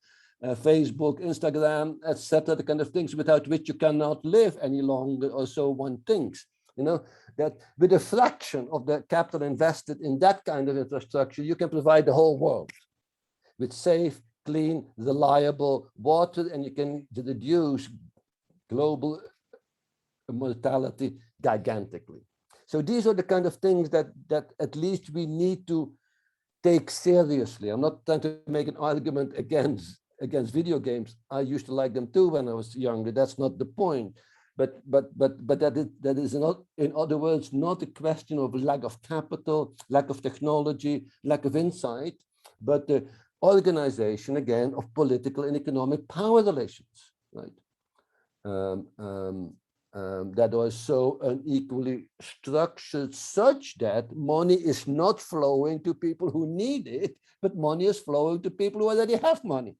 Facebook, Instagram, etc., the kind of things without which you cannot live any longer, or so one thinks. You know, that with a fraction of the capital invested in that kind of infrastructure, you can provide the whole world with safe, clean, reliable water, and you can reduce global mortality gigantically. So these are the kind of things that at least we need to take seriously. I'm not trying to make an argument against video games. I used to like them too when I was younger. That's not the point. But that is not, in other words, not a question of lack of capital, lack of technology, lack of insight, but the organization again of political and economic power relations, right? That are so unequally structured such that money is not flowing to people who need it, but money is flowing to people who already have money.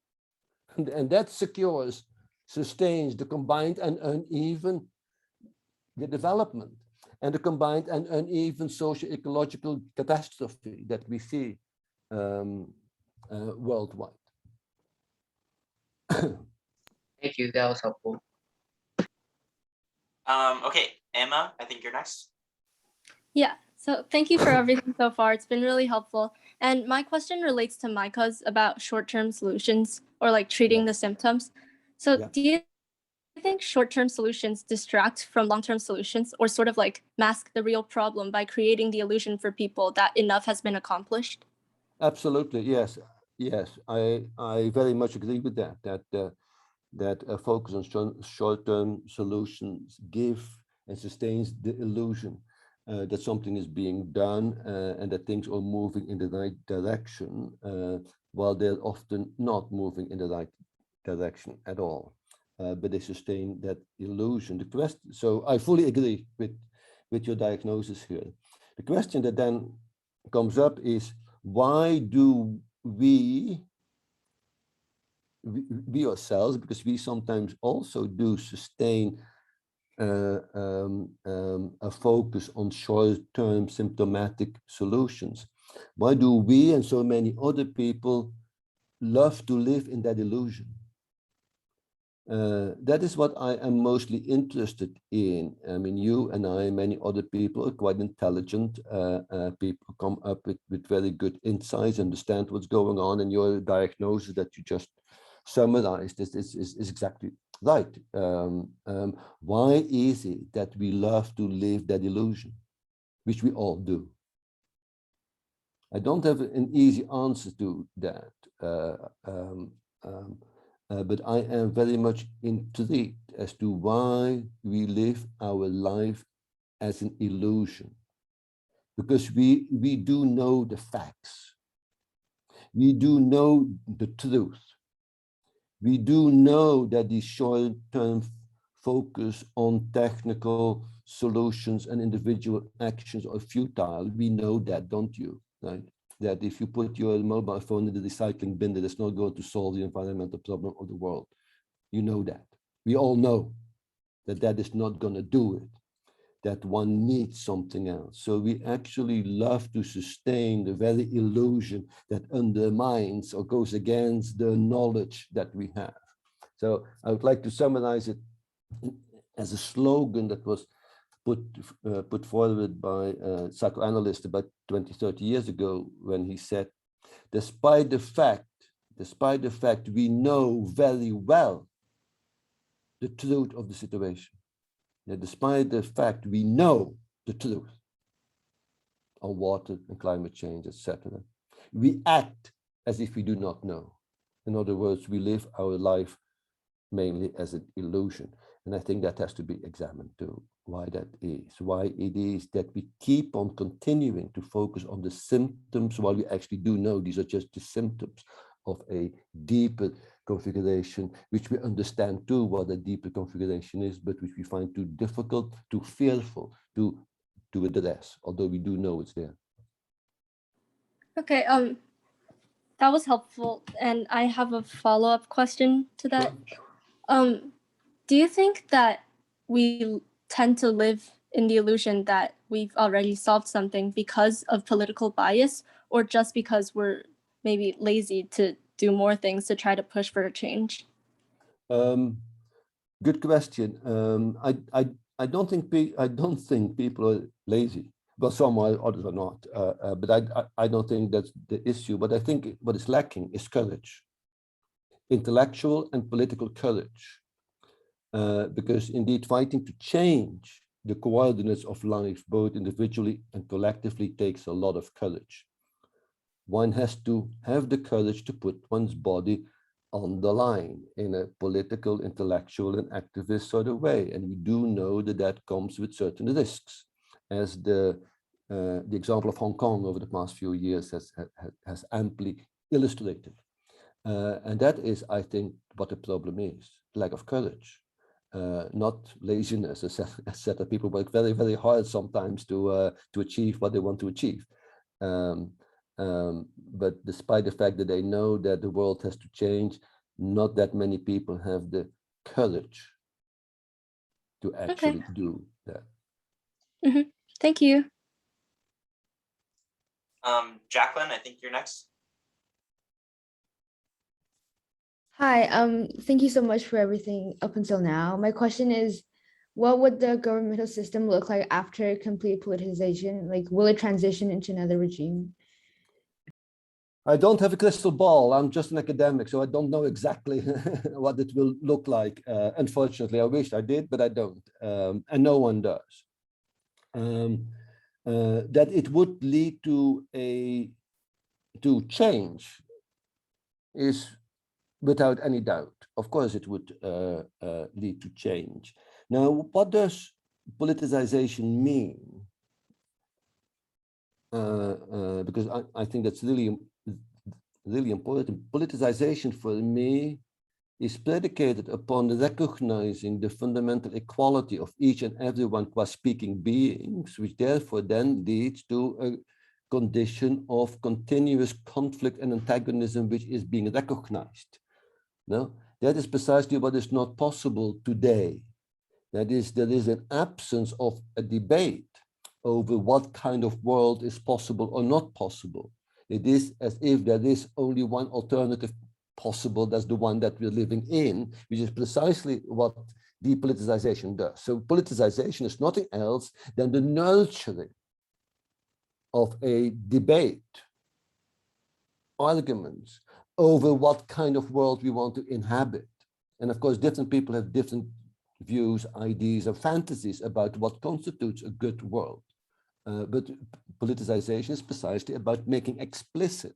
And that secures, sustains the combined and uneven development and the combined and uneven socio-ecological catastrophe that we see worldwide. Thank you. That was helpful. Okay, Emma, I think you're next. Yeah, so thank you for everything so far. It's been really helpful. And my question relates to Micah's about short-term solutions or like treating the symptoms. So do you think short-term solutions distract from long-term solutions or sort of like mask the real problem by creating the illusion for people that enough has been accomplished? Absolutely, yes. Yes, I very much agree with that, that a focus on short-term solutions give and sustains the illusion that something is being done and that things are moving in the right direction, while they're often not moving in the right direction at all. But they sustain that illusion. The question, so I fully agree with your diagnosis here. The question that then comes up is, why do we ourselves, because we sometimes also do sustain a focus on short-term symptomatic solutions. Why do we and so many other people love to live in that illusion? That is what I am mostly interested in. I mean, you and I, many other people are quite intelligent people, come up with very good insights, understand what's going on, and your diagnosis that you just summarized is exactly right. Why is it that we love to live that illusion, which we all do? I don't have an easy answer to that, but I am very much intrigued as to why we live our life as an illusion, because we do know the facts. We do know the truth. We do know that the short-term focus on technical solutions and individual actions are futile. We know that, don't you? Right? That if you put your mobile phone in the recycling bin, that it's not going to solve the environmental problem of the world. You know that. We all know that that is not going to do it, that one needs something else. So we actually love to sustain the very illusion that undermines or goes against the knowledge that we have. So I would like to summarize it as a slogan that was put forward by a psychoanalyst about 20, 30 years ago, when he said, despite the fact we know very well the truth of the situation, despite the fact we know the truth on water and climate change, etc., we act as if we do not know. In other words, we live our life mainly as an illusion. And I think that has to be examined too, why that is, why it is that we keep on continuing to focus on the symptoms while we actually do know these are just the symptoms of a deeper configuration, which we understand too what a deeper configuration is, but which we find too difficult, too fearful to address, although we do know it's there. Okay, that was helpful. And I have a follow-up question to that. Do you think that we tend to live in the illusion that we've already solved something because of political bias, or just because we're maybe lazy to do more things to try to push for a change? Good question. I don't think people are lazy. Well, some are, others are not. But I don't think that's the issue. But I think what is lacking is courage, intellectual and political courage, because indeed fighting to change the coordinates of life, both individually and collectively, takes a lot of courage. One has to have the courage to put one's body on the line in a political, intellectual, and activist sort of way. And we do know that that comes with certain risks, as the example of Hong Kong over the past few years has amply illustrated. And that is, I think, what the problem is: lack of courage, not laziness. As I said, that people work very, very hard sometimes to achieve what they want to achieve. But despite the fact that they know that the world has to change, not that many people have the courage to actually do that. Mm-hmm. Thank you. Jacqueline, I think you're next. Hi, thank you so much for everything up until now. My question is, what would the governmental system look like after complete politicization? Like, will it transition into another regime? I don't have a crystal ball. I'm just an academic, so I don't know exactly what it will look like. Unfortunately, I wish I did, but I don't, and no one does. That it would lead to change is without any doubt. Of course, it would lead to change. Now, what does politicization mean? Because I think that's really important. Politicization for me is predicated upon recognizing the fundamental equality of each and everyone qua speaking beings, which therefore then leads to a condition of continuous conflict and antagonism, which is being recognized. No, that is precisely what is not possible today. That is, there is an absence of a debate over what kind of world is possible or not possible. It is as if there is only one alternative possible, that's the one that we're living in, which is precisely what depoliticization does. So politicization is nothing else than the nurturing of a debate, arguments over what kind of world we want to inhabit. And of course, different people have different views, ideas, and fantasies about what constitutes a good world. But politicization is precisely about making explicit,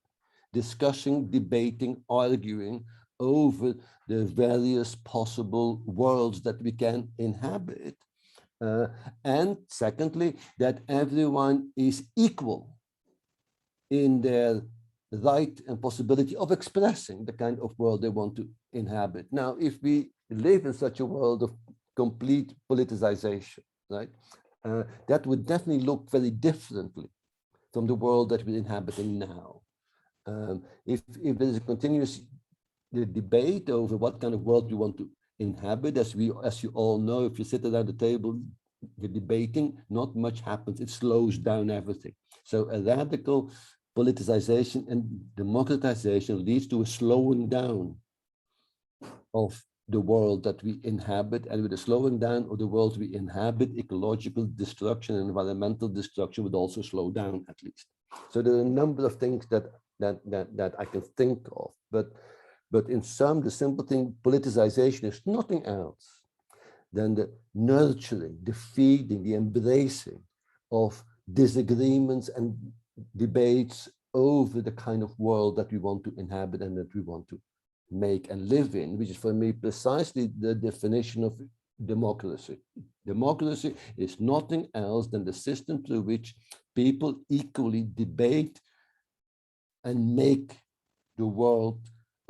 discussing, debating, arguing over the various possible worlds that we can inhabit. And secondly, that everyone is equal in their right and possibility of expressing the kind of world they want to inhabit. Now, if we live in such a world of complete politicization, right, that would definitely look very differently from the world that we're inhabiting now. If there's a continuous debate over what kind of world you want to inhabit, as you all know, if you sit around the table, you're debating, not much happens. It slows down everything. So a radical politicization and democratization leads to a slowing down of the world that we inhabit, and with the slowing down of the world we inhabit, ecological destruction and environmental destruction would also slow down, at least. So there are a number of things that I can think of, but in sum, the simple thing, politicization is nothing else than the nurturing, the feeding, the embracing of disagreements and debates over the kind of world that we want to inhabit and that we want to make and live in, which is for me precisely the definition of democracy. Democracy is nothing else than the system through which people equally debate and make the world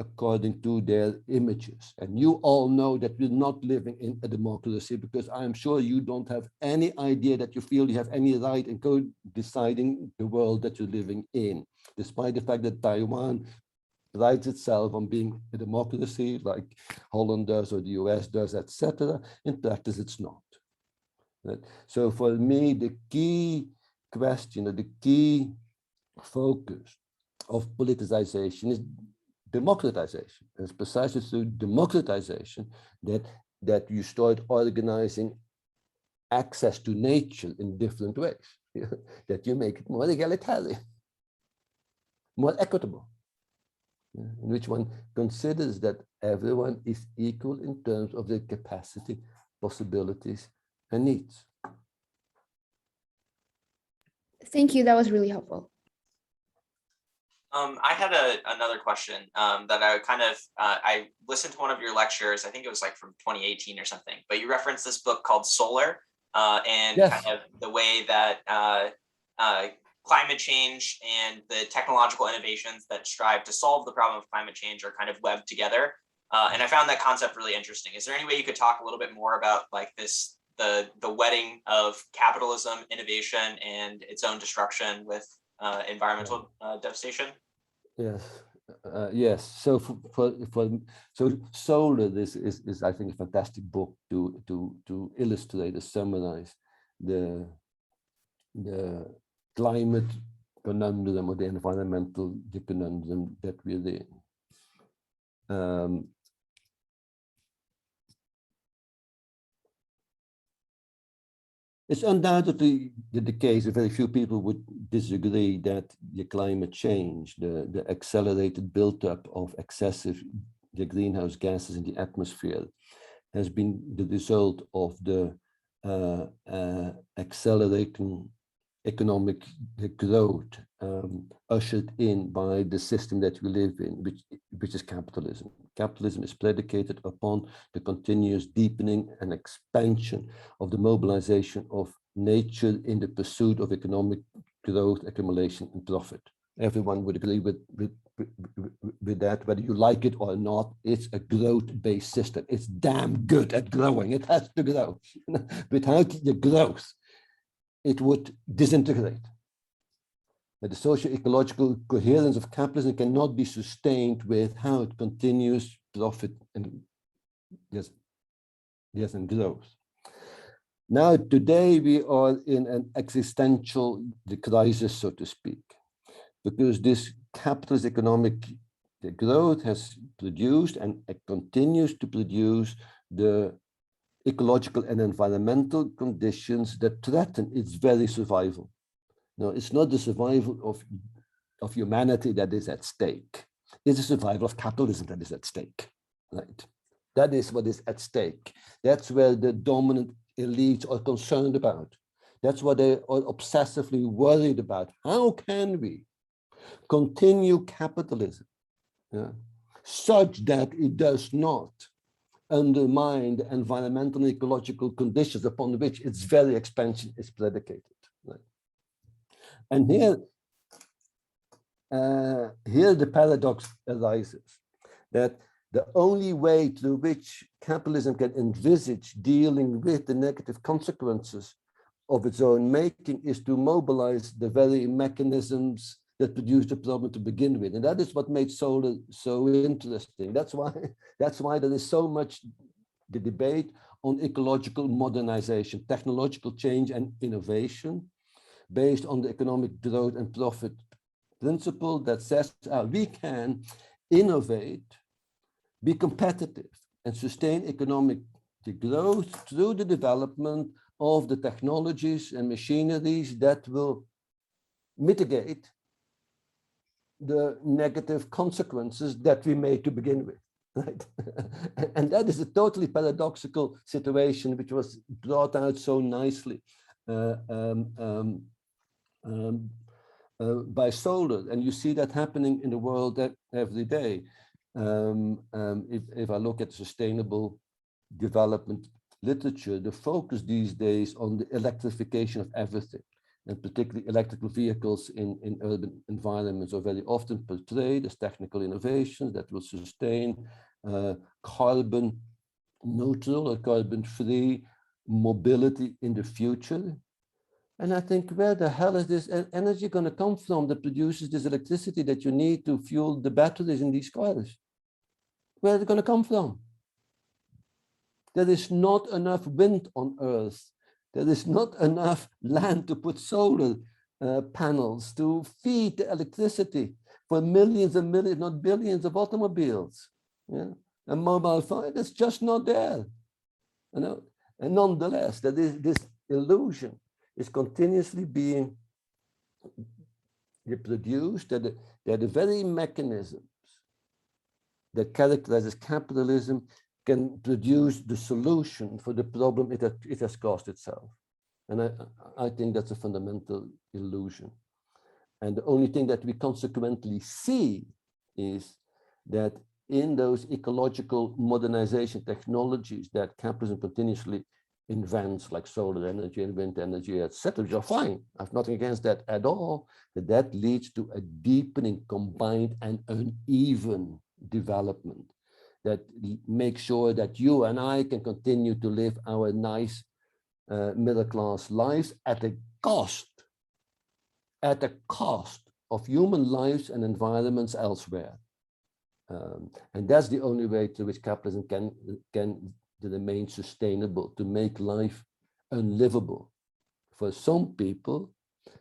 according to their images. And you all know that we're not living in a democracy, because I'm sure you don't have any idea that you feel you have any right in co-deciding the world that you're living in, despite the fact that Taiwan prides itself on being a democracy like Holland does or the US does, etc. In practice, it's not. Right? So for me, the key question or the key focus of politicization is democratization. And it's precisely through democratization that you start organizing access to nature in different ways, that you make it more egalitarian, more equitable, in which one considers that everyone is equal in terms of their capacity, possibilities, and needs. Thank you. That was really helpful. I had another question that I kind of, I listened to one of your lectures, I think it was like from 2018 or something, but you referenced this book called Solar and Yes. kind of the way that climate change and the technological innovations that strive to solve the problem of climate change are kind of webbed together. And I found that concept really interesting. Is there any way you could talk a little bit more about like this, the wedding of capitalism, innovation, and its own destruction with environmental devastation? Yes, yes. So so Solar, this is I think a fantastic book to illustrate or summarize the climate conundrum or the environmental conundrum that we're in. It's undoubtedly the case, very few people would disagree that the climate change, the accelerated buildup of excessive greenhouse gases in the atmosphere has been the result of the accelerating economic growth ushered in by the system that we live in, which is capitalism. Capitalism is predicated upon the continuous deepening and expansion of the mobilization of nature in the pursuit of economic growth, accumulation, and profit. Everyone would agree with that, whether you like it or not. It's a growth-based system. It's damn good at growing. It has to grow. Without the growth, it would disintegrate. But the socio-ecological coherence of capitalism cannot be sustained without continuous profit and and growth. Now, today we are in an existential crisis, so to speak, because this capitalist economic growth has produced and continues to produce the ecological and environmental conditions that threaten its very survival. No, it's not the survival of humanity that is at stake. It's the survival of capitalism that is at stake, right? That is what is at stake. That's where the dominant elites are concerned about. That's what they are obsessively worried about. How can we continue capitalism such that it does not undermine the environmental and ecological conditions upon which its very expansion is predicated. Right? And here the paradox arises, that the only way through which capitalism can envisage dealing with the negative consequences of its own making is to mobilize the very mechanisms that produce the problem to begin with. And that is what made Solar so interesting. That's why there is so much the debate on ecological modernization, technological change and innovation based on the economic growth and profit principle that says we can innovate, be competitive, and sustain economic growth through the development of the technologies and machineries that will mitigate the negative consequences that we made to begin with, right? And that is a totally paradoxical situation, which was brought out so nicely by Solar, and you see that happening in the world every day. If I look at sustainable development literature, the focus these days on the electrification of everything. and particularly electrical vehicles in urban environments are very often portrayed as technical innovations that will sustain carbon neutral or carbon free mobility in the future. And I think, where the hell is this energy going to come from that produces this electricity that you need to fuel the batteries in these cars? Where is it going to come from? There is not enough wind on Earth. There is not enough land to put solar panels to feed the electricity for millions and millions, not billions of automobiles. Yeah? And mobile phone, it's just not there. You know? And nonetheless, that is this illusion is continuously being reproduced, that the very mechanisms that characterizes capitalism can produce the solution for the problem it has caused itself. And I think that's a fundamental illusion. And the only thing that we consequently see is that in those ecological modernization technologies that capitalism continuously invents, like solar energy and wind energy, etc., which are fine. I have nothing against that at all. That leads to a deepening, combined, and uneven development that makes sure that you and I can continue to live our nice middle-class lives at a cost of human lives and environments elsewhere. And that's the only way to which capitalism can remain sustainable, to make life unlivable for some people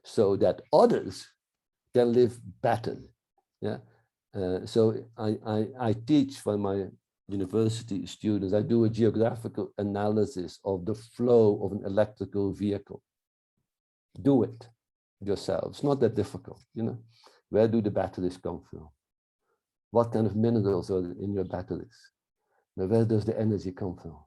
so that others can live better. Yeah. So I teach for my university students, I do a geographical analysis of the flow of an electrical vehicle. Do it yourself. It's not that difficult, you know. Where do the batteries come from? What kind of minerals are in your batteries? Now, where does the energy come from?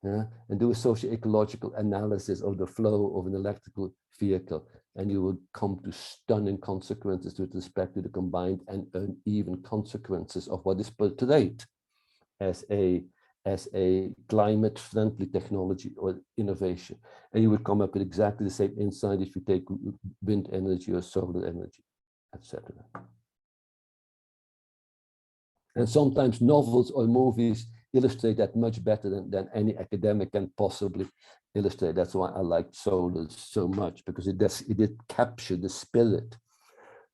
Yeah? And do a socio-ecological analysis of the flow of an electrical vehicle, and you will come to stunning consequences with respect to the combined and uneven consequences of what is portrayed as a climate-friendly technology or innovation. And you would come up with exactly the same insight if you take wind energy or solar energy, etc. And sometimes novels or movies illustrate that much better than any academic can possibly illustrate. That's why I liked Solar so much, because it did capture the spirit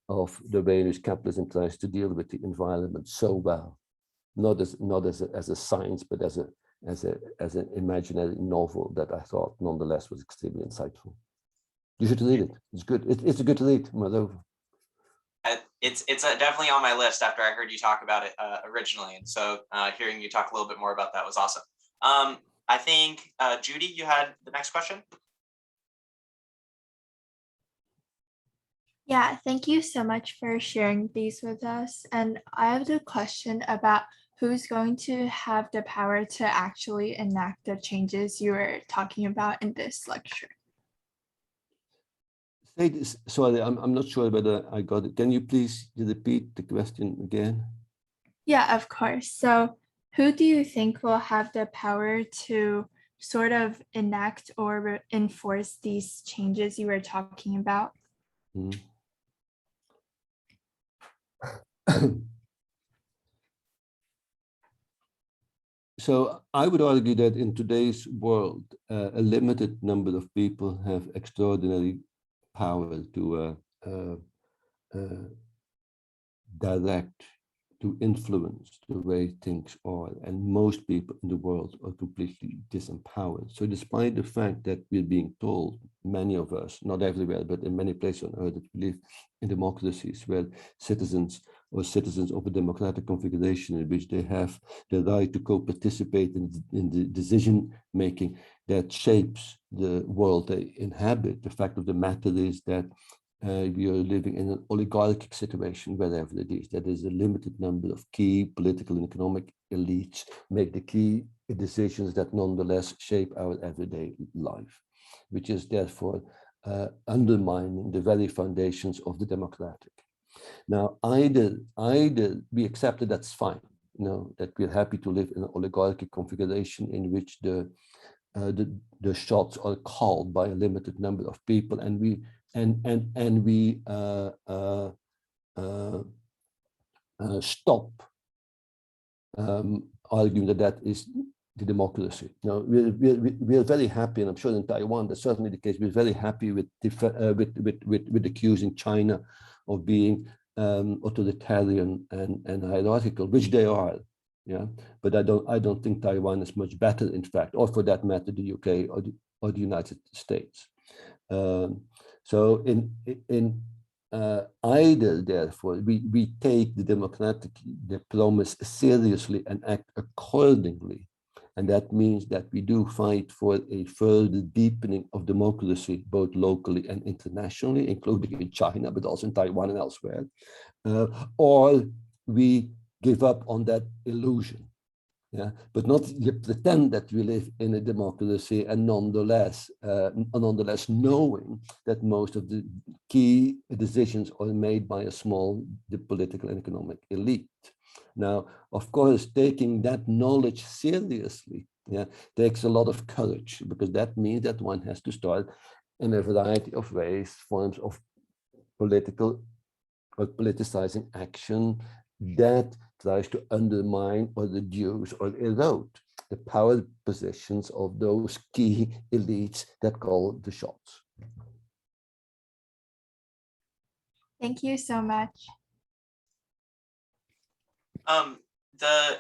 of the way in which capitalism tries to deal with the environment so well. Not as a science, but as an imaginary novel that I thought nonetheless was extremely insightful. You should read it. It's good. It's a good read, moreover. It's definitely on my list after I heard you talk about it originally, and so hearing you talk a little bit more about that was awesome. I think Judy, you had the next question. Yeah, thank you so much for sharing these with us. And I have the question about who's going to have the power to actually enact the changes you were talking about in this lecture. Say this, sorry, I'm not sure whether I got it. Can you please repeat the question again? Yeah, of course. So who do you think will have the power to sort of enact or enforce these changes you were talking about? So I would argue that in today's world, a limited number of people have extraordinary power to direct, to influence the way things are, and most people in the world are completely disempowered. So despite the fact that we're being told, many of us, not everywhere, but in many places on earth, that we live in democracies where citizens of a democratic configuration in which they have the right to co-participate in the decision making that shapes the world they inhabit. The fact of the matter is that we are living in an oligarchic situation wherever it is. That is a limited number of key political and economic elites make the key decisions that nonetheless shape our everyday life, which is therefore undermining the very foundations of the democratic. Now, either we accept that that's fine, you know, that we're happy to live in an oligarchic configuration in which the shots are called by a limited number of people, and we and we stop arguing that that is the democracy. Now, we're very happy, and I'm sure in Taiwan that's certainly the case. We're very happy with accusing China of being authoritarian and hierarchical, which they are. Yeah, but I don't think Taiwan is much better, in fact, or for that matter, the UK or the United States. So in either, therefore, we take the democratic promise seriously and act accordingly. And that means that we do fight for a further deepening of democracy, both locally and internationally, including in China, but also in Taiwan and elsewhere. Or we give up on that illusion. Yeah, but not pretend that we live in a democracy and nonetheless knowing that most of the key decisions are made by a small political and economic elite. Now, of course, taking that knowledge seriously, yeah, takes a lot of courage, because that means that one has to start in a variety of ways, forms of political or politicizing action that tries to undermine or reduce or erode the power positions of those key elites that call the shots. Thank you so much. The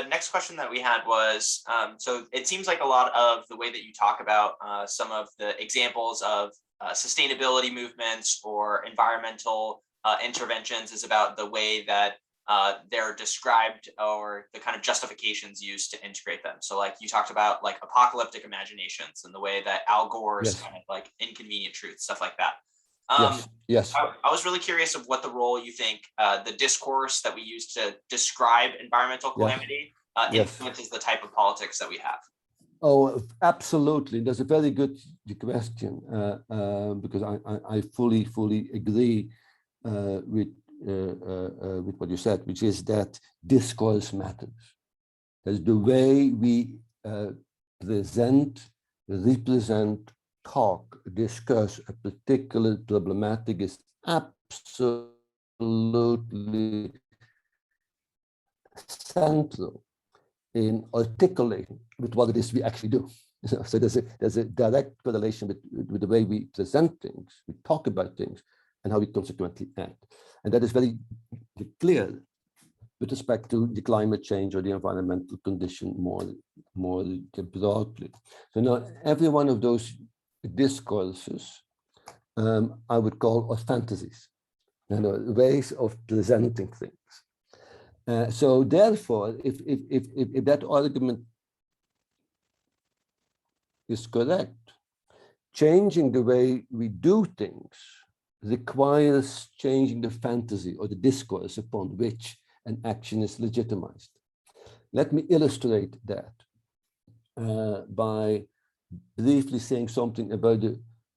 next question that we had was, so it seems like a lot of the way that you talk about some of the examples of sustainability movements or environmental interventions is about the way that they're described or the kind of justifications used to integrate them. So like you talked about like apocalyptic imaginations and the way that Al Gore's Yes. kind of like inconvenient truths, stuff like that. Yes. I was really curious of what the role you think the discourse that we use to describe environmental calamity influences the type of politics that we have. Oh, absolutely. That's a very good question, because I fully agree with what you said, which is that discourse matters. That's the way we present, represent, talk, discuss a particular problematic is absolutely central in articulating with what it is we actually do. So there's a direct correlation with the way we present things, we talk about things, and how we consequently act. And that is very clear with respect to the climate change or the environmental condition more broadly. So now every one of those discourses I would call or fantasies, ways of presenting things. So therefore, if that argument is correct, changing the way we do things requires changing the fantasy or the discourse upon which an action is legitimized. Let me illustrate that by briefly saying something about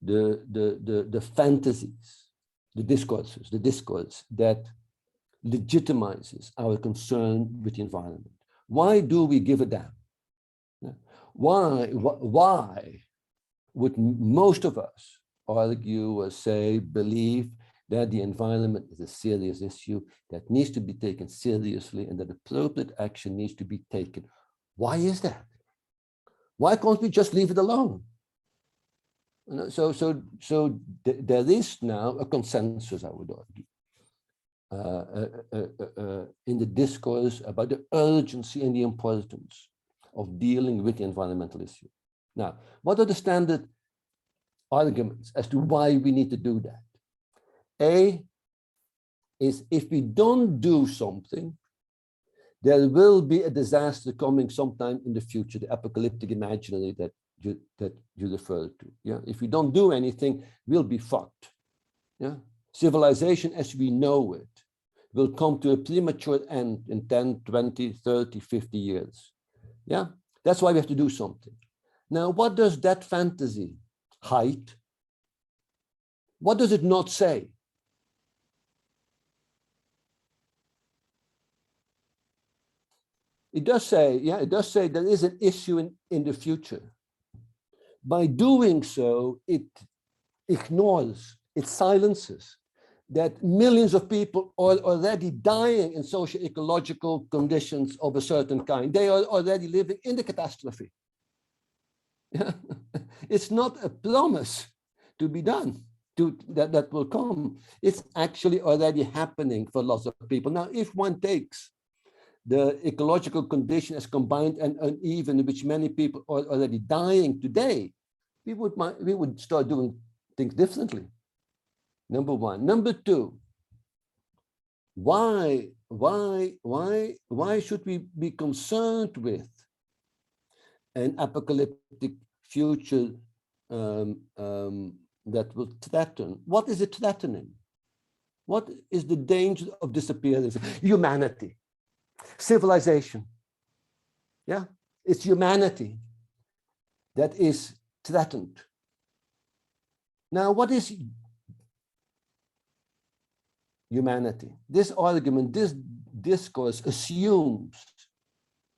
the fantasies, the discourse that legitimizes our concern with the environment. Why do we give a damn? Why would most of us argue or say, believe that the environment is a serious issue that needs to be taken seriously and that appropriate action needs to be taken? Why is that? Why can't we just leave it alone? So there is now a consensus, I would argue, in the discourse about the urgency and the importance of dealing with the environmental issue. Now, what are the standard arguments as to why we need to do that? A is if we don't do something, there will be a disaster coming sometime in the future, the apocalyptic imaginary that you referred to. Yeah, if we don't do anything, we'll be fucked. Yeah, civilization as we know it will come to a premature end in 10, 20, 30, 50 years. Yeah, that's why we have to do something. Now, what does that fantasy hide? What does it not say? It does say, yeah, it does say there is an issue in the future. By doing so, it ignores it silences that millions of people are already dying in socio-ecological conditions of a certain kind. They are already living in the catastrophe. Yeah. It's not a promise to be done, that will come. It's actually already happening for lots of people. Now, if one takes the ecological condition as combined and uneven, in which many people are already dying today, we would start doing things differently. Number one. Number two, why should we be concerned with an apocalyptic future that will threaten? What is it threatening? What is the danger of disappearance? Humanity, civilization. Yeah, it's humanity that is threatened. Now, what is humanity? This argument, this discourse assumes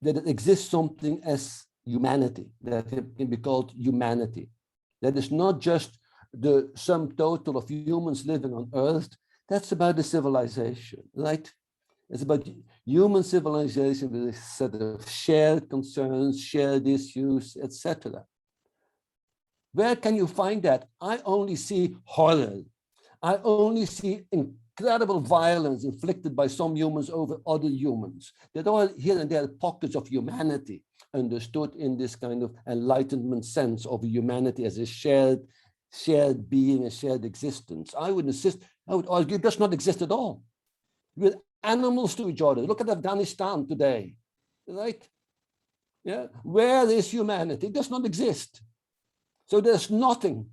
that it exists something as humanity, that it can be called humanity. That is not just the sum total of humans living on Earth. That's about the civilization, right? It's about human civilization with a set of shared concerns, shared issues, etc. Where can you find that? I only see horror. I only see incredible violence inflicted by some humans over other humans. There are here and there pockets of humanity understood in this kind of enlightenment sense of humanity as a shared being, a shared existence. I would argue it does not exist at all. We're animals to each other. Look at Afghanistan today, right? Yeah, where is humanity? It does not exist. So there's nothing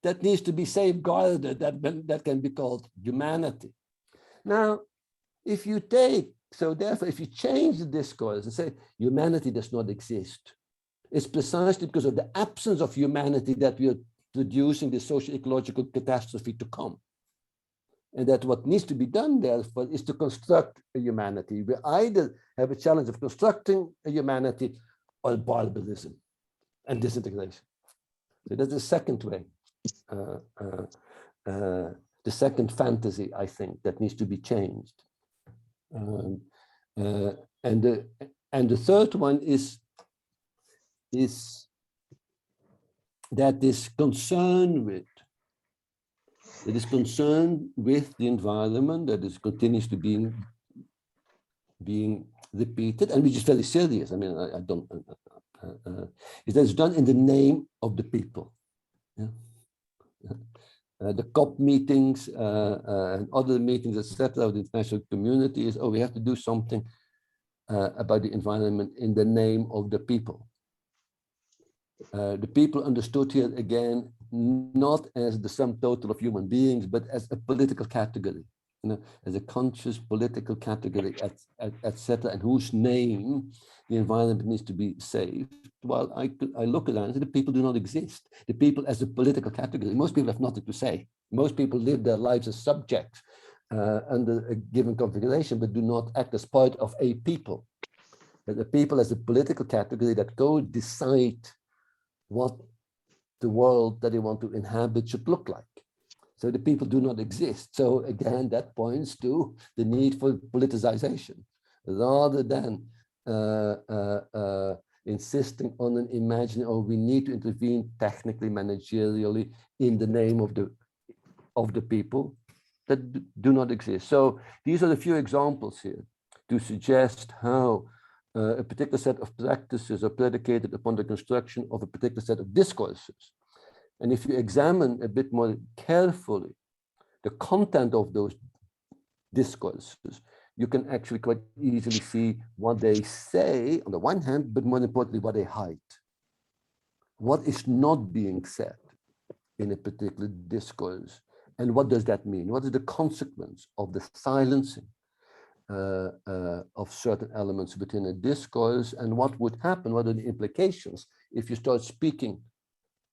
that needs to be safeguarded that can be called humanity. Now, if you change the discourse and say humanity does not exist, it's precisely because of the absence of humanity that we are producing the socio-ecological catastrophe to come. And that what needs to be done therefore is to construct a humanity. We either have a challenge of constructing a humanity or barbarism and disintegration. So that's the second way, the second fantasy, I think, that needs to be changed. And the third one is that is concerned with the environment, that is continues to being repeated, and which is very serious. I mean, I don't. Is that it's done in the name of the people. Yeah. The COP meetings and other meetings, etc., of the international community is, we have to do something about the environment in the name of the people. The people understood here again, not as the sum total of human beings, but as a political category, as a conscious political category, etc., and whose name the environment needs to be saved. Well, I look around and say the people do not exist. The people as a political category, most people have nothing to say. Most people live their lives as subjects under a given configuration, but do not act as part of a people. But the people as a political category that go decide what the world that they want to inhabit should look like. So the people do not exist. So again, that points to the need for politicization, rather than insisting on an imaginary, we need to intervene technically, managerially in the name of the people that do not exist. So these are a few examples here to suggest how a particular set of practices are predicated upon the construction of a particular set of discourses. And if you examine a bit more carefully the content of those discourses, you can actually quite easily see what they say on the one hand, but more importantly, what they hide. What is not being said in a particular discourse, and what does that mean? What is the consequence of the silencing of certain elements within a discourse, and what would happen? What are the implications if you start speaking?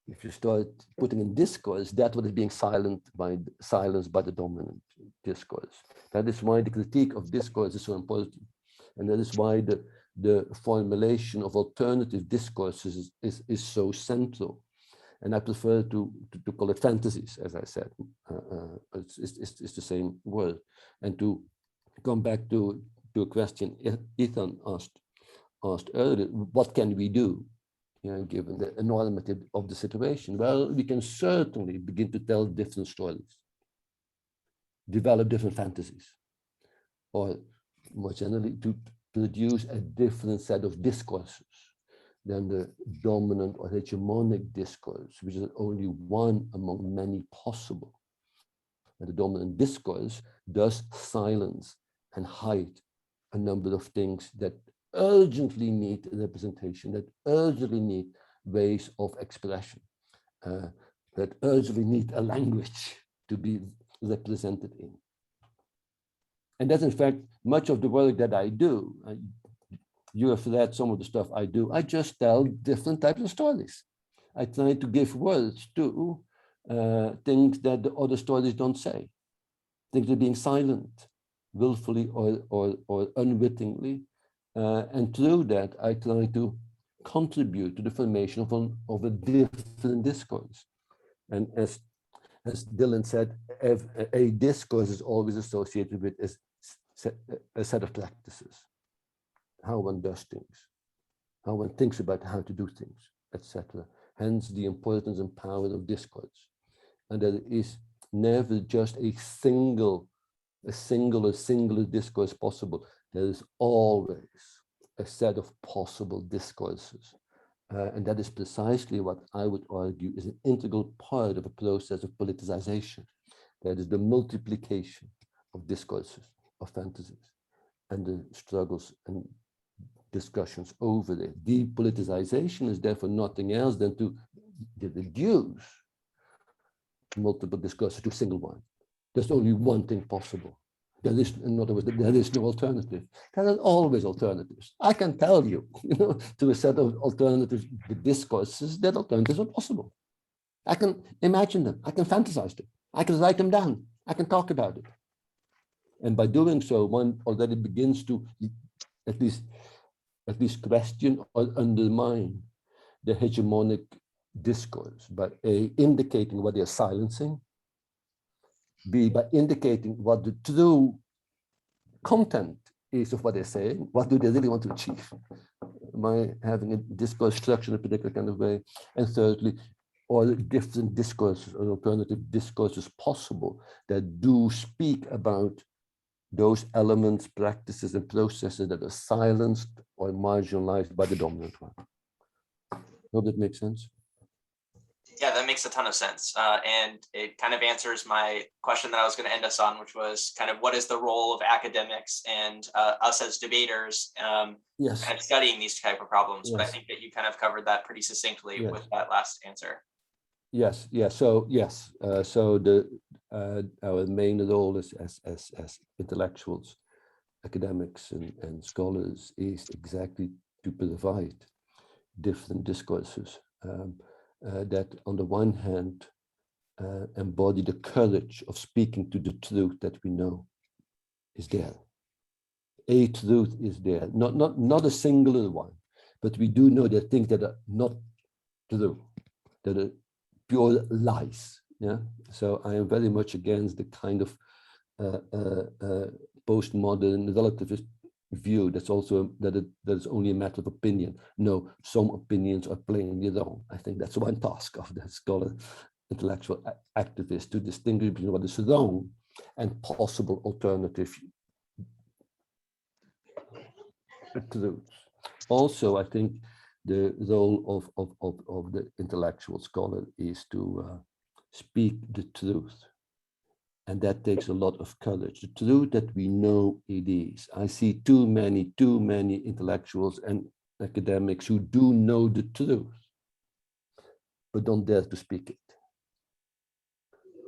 If you start putting in discourse that what is being silenced by the dominant discourse. That is why the critique of discourse is so important, and that is why the formulation of alternative discourses is so central. And I prefer to call it fantasies, as I said. It's the same word. And to come back to a question Ethan asked earlier, what can we do, given the enormity of the situation? Well, we can certainly begin to tell different stories, develop different fantasies, or more generally, to produce a different set of discourses than the dominant or hegemonic discourse, which is only one among many possible. And the dominant discourse does silence and hide a number of things that urgently need representation, that urgently need ways of expression, that urgently need a language to be represented in. And that's in fact much of the work that I do. You have read some of the stuff I do. I just tell different types of stories. I try to give words to things that the other stories don't say. Things that are being silent, willfully or unwittingly. And through that, I try to contribute to the formation of a different discourse. And as Dylan said, a discourse is always associated with a set of practices. How one does things, how one thinks about how to do things, etc. Hence the importance and power of discourse. And that it is never just a singular discourse possible. There is always a set of possible discourses. And that is precisely what I would argue is an integral part of a process of politicization. That is the multiplication of discourses, of fantasies, and the struggles and discussions over it. Depoliticization is therefore nothing else than to reduce multiple discourses to a single one. There's only one thing possible. There is, in other words, there is no alternative. There are always alternatives. I can tell you, to a set of alternative discourses that alternatives are possible. I can imagine them. I can fantasize them. I can write them down. I can talk about it. And by doing so, one already begins to at least question or undermine the hegemonic discourse by A, indicating what they're silencing, B, by indicating what the true content is of what they're saying, what do they really want to achieve by having a discourse structured in a particular kind of way, and thirdly, all different discourses or alternative discourses possible that do speak about those elements, practices, and processes that are silenced or marginalized by the dominant one. Hope that makes sense. Yeah, that makes a ton of sense. And it kind of answers my question that I was going to end us on, which was kind of what is the role of academics and us as debaters Yes. kind of studying these type of problems. Yes. But I think that you kind of covered that pretty succinctly Yes. with that last answer. Yes, yes. So yes, so our main role as intellectuals, academics, and scholars is exactly to provide different discourses that, on the one hand, embody the courage of speaking to the truth that we know is there. A truth is there, not a singular one, but we do know there are things that are not true, that are pure lies. Yeah. So I am very much against the kind of postmodern relativist view that's also that is only a matter of opinion. No, some opinions are plainly wrong. I think that's one task of the scholar, intellectual activist, to distinguish between what is wrong and possible alternative truths. Also, I think the role of the intellectual scholar is to speak the truth. And that takes a lot of courage. The truth that we know it is. I see too many intellectuals and academics who do know the truth, but don't dare to speak it.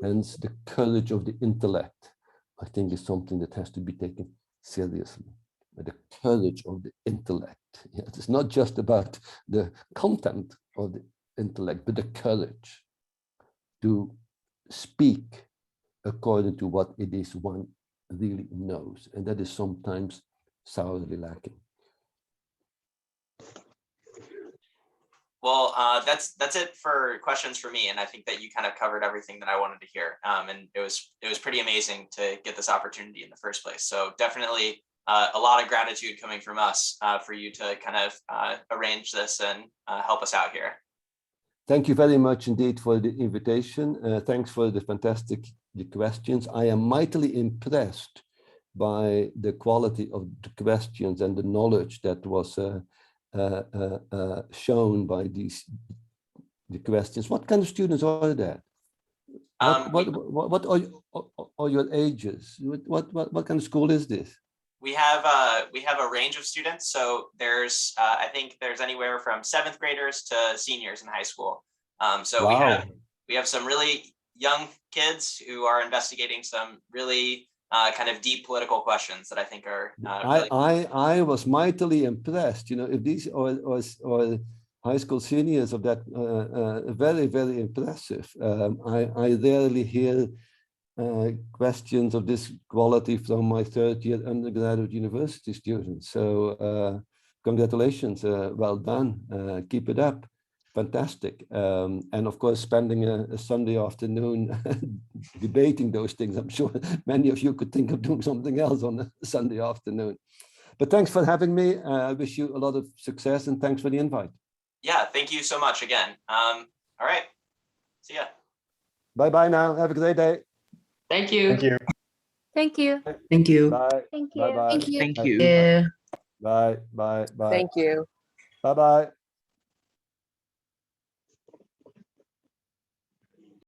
Hence, the courage of the intellect, I think, is something that has to be taken seriously. The courage of the intellect. Yeah, it's not just about the content of the intellect, but the courage to speak according to what it is one really knows. And that is sometimes sourly lacking. Well, that's it for questions for me, and I think that you kind of covered everything that I wanted to hear. And it was pretty amazing to get this opportunity in the first place. So definitely a lot of gratitude coming from us for you to kind of arrange this and help us out here. Thank you very much indeed for the invitation. Thanks for the fantastic questions. I am mightily impressed by the quality of the questions and the knowledge that was shown by the questions. What kind of students are there? What are your ages? What kind of school is this? We have a range of students. So there's I think there's anywhere from 7th graders to seniors in high school. So Wow. we have some really young kids who are investigating some really kind of deep political questions that I think are really I was mightily impressed. You know, if these are high school seniors of that, very, very impressive. I rarely hear questions of this quality from my 3rd-year undergraduate university students. So congratulations, well done, keep it up, fantastic. And of course, spending a Sunday afternoon debating those things, I'm sure many of you could think of doing something else on a Sunday afternoon. But thanks for having me. I wish you a lot of success and thanks for the invite. Yeah, thank you so much again. All right, see ya. Bye-bye now, have a great day. Thank you. Thank you. Thank you. Thank you. Bye. Thank you. Bye-bye. Thank you. Thank you. Bye. Bye. Bye. Thank you. Bye-bye.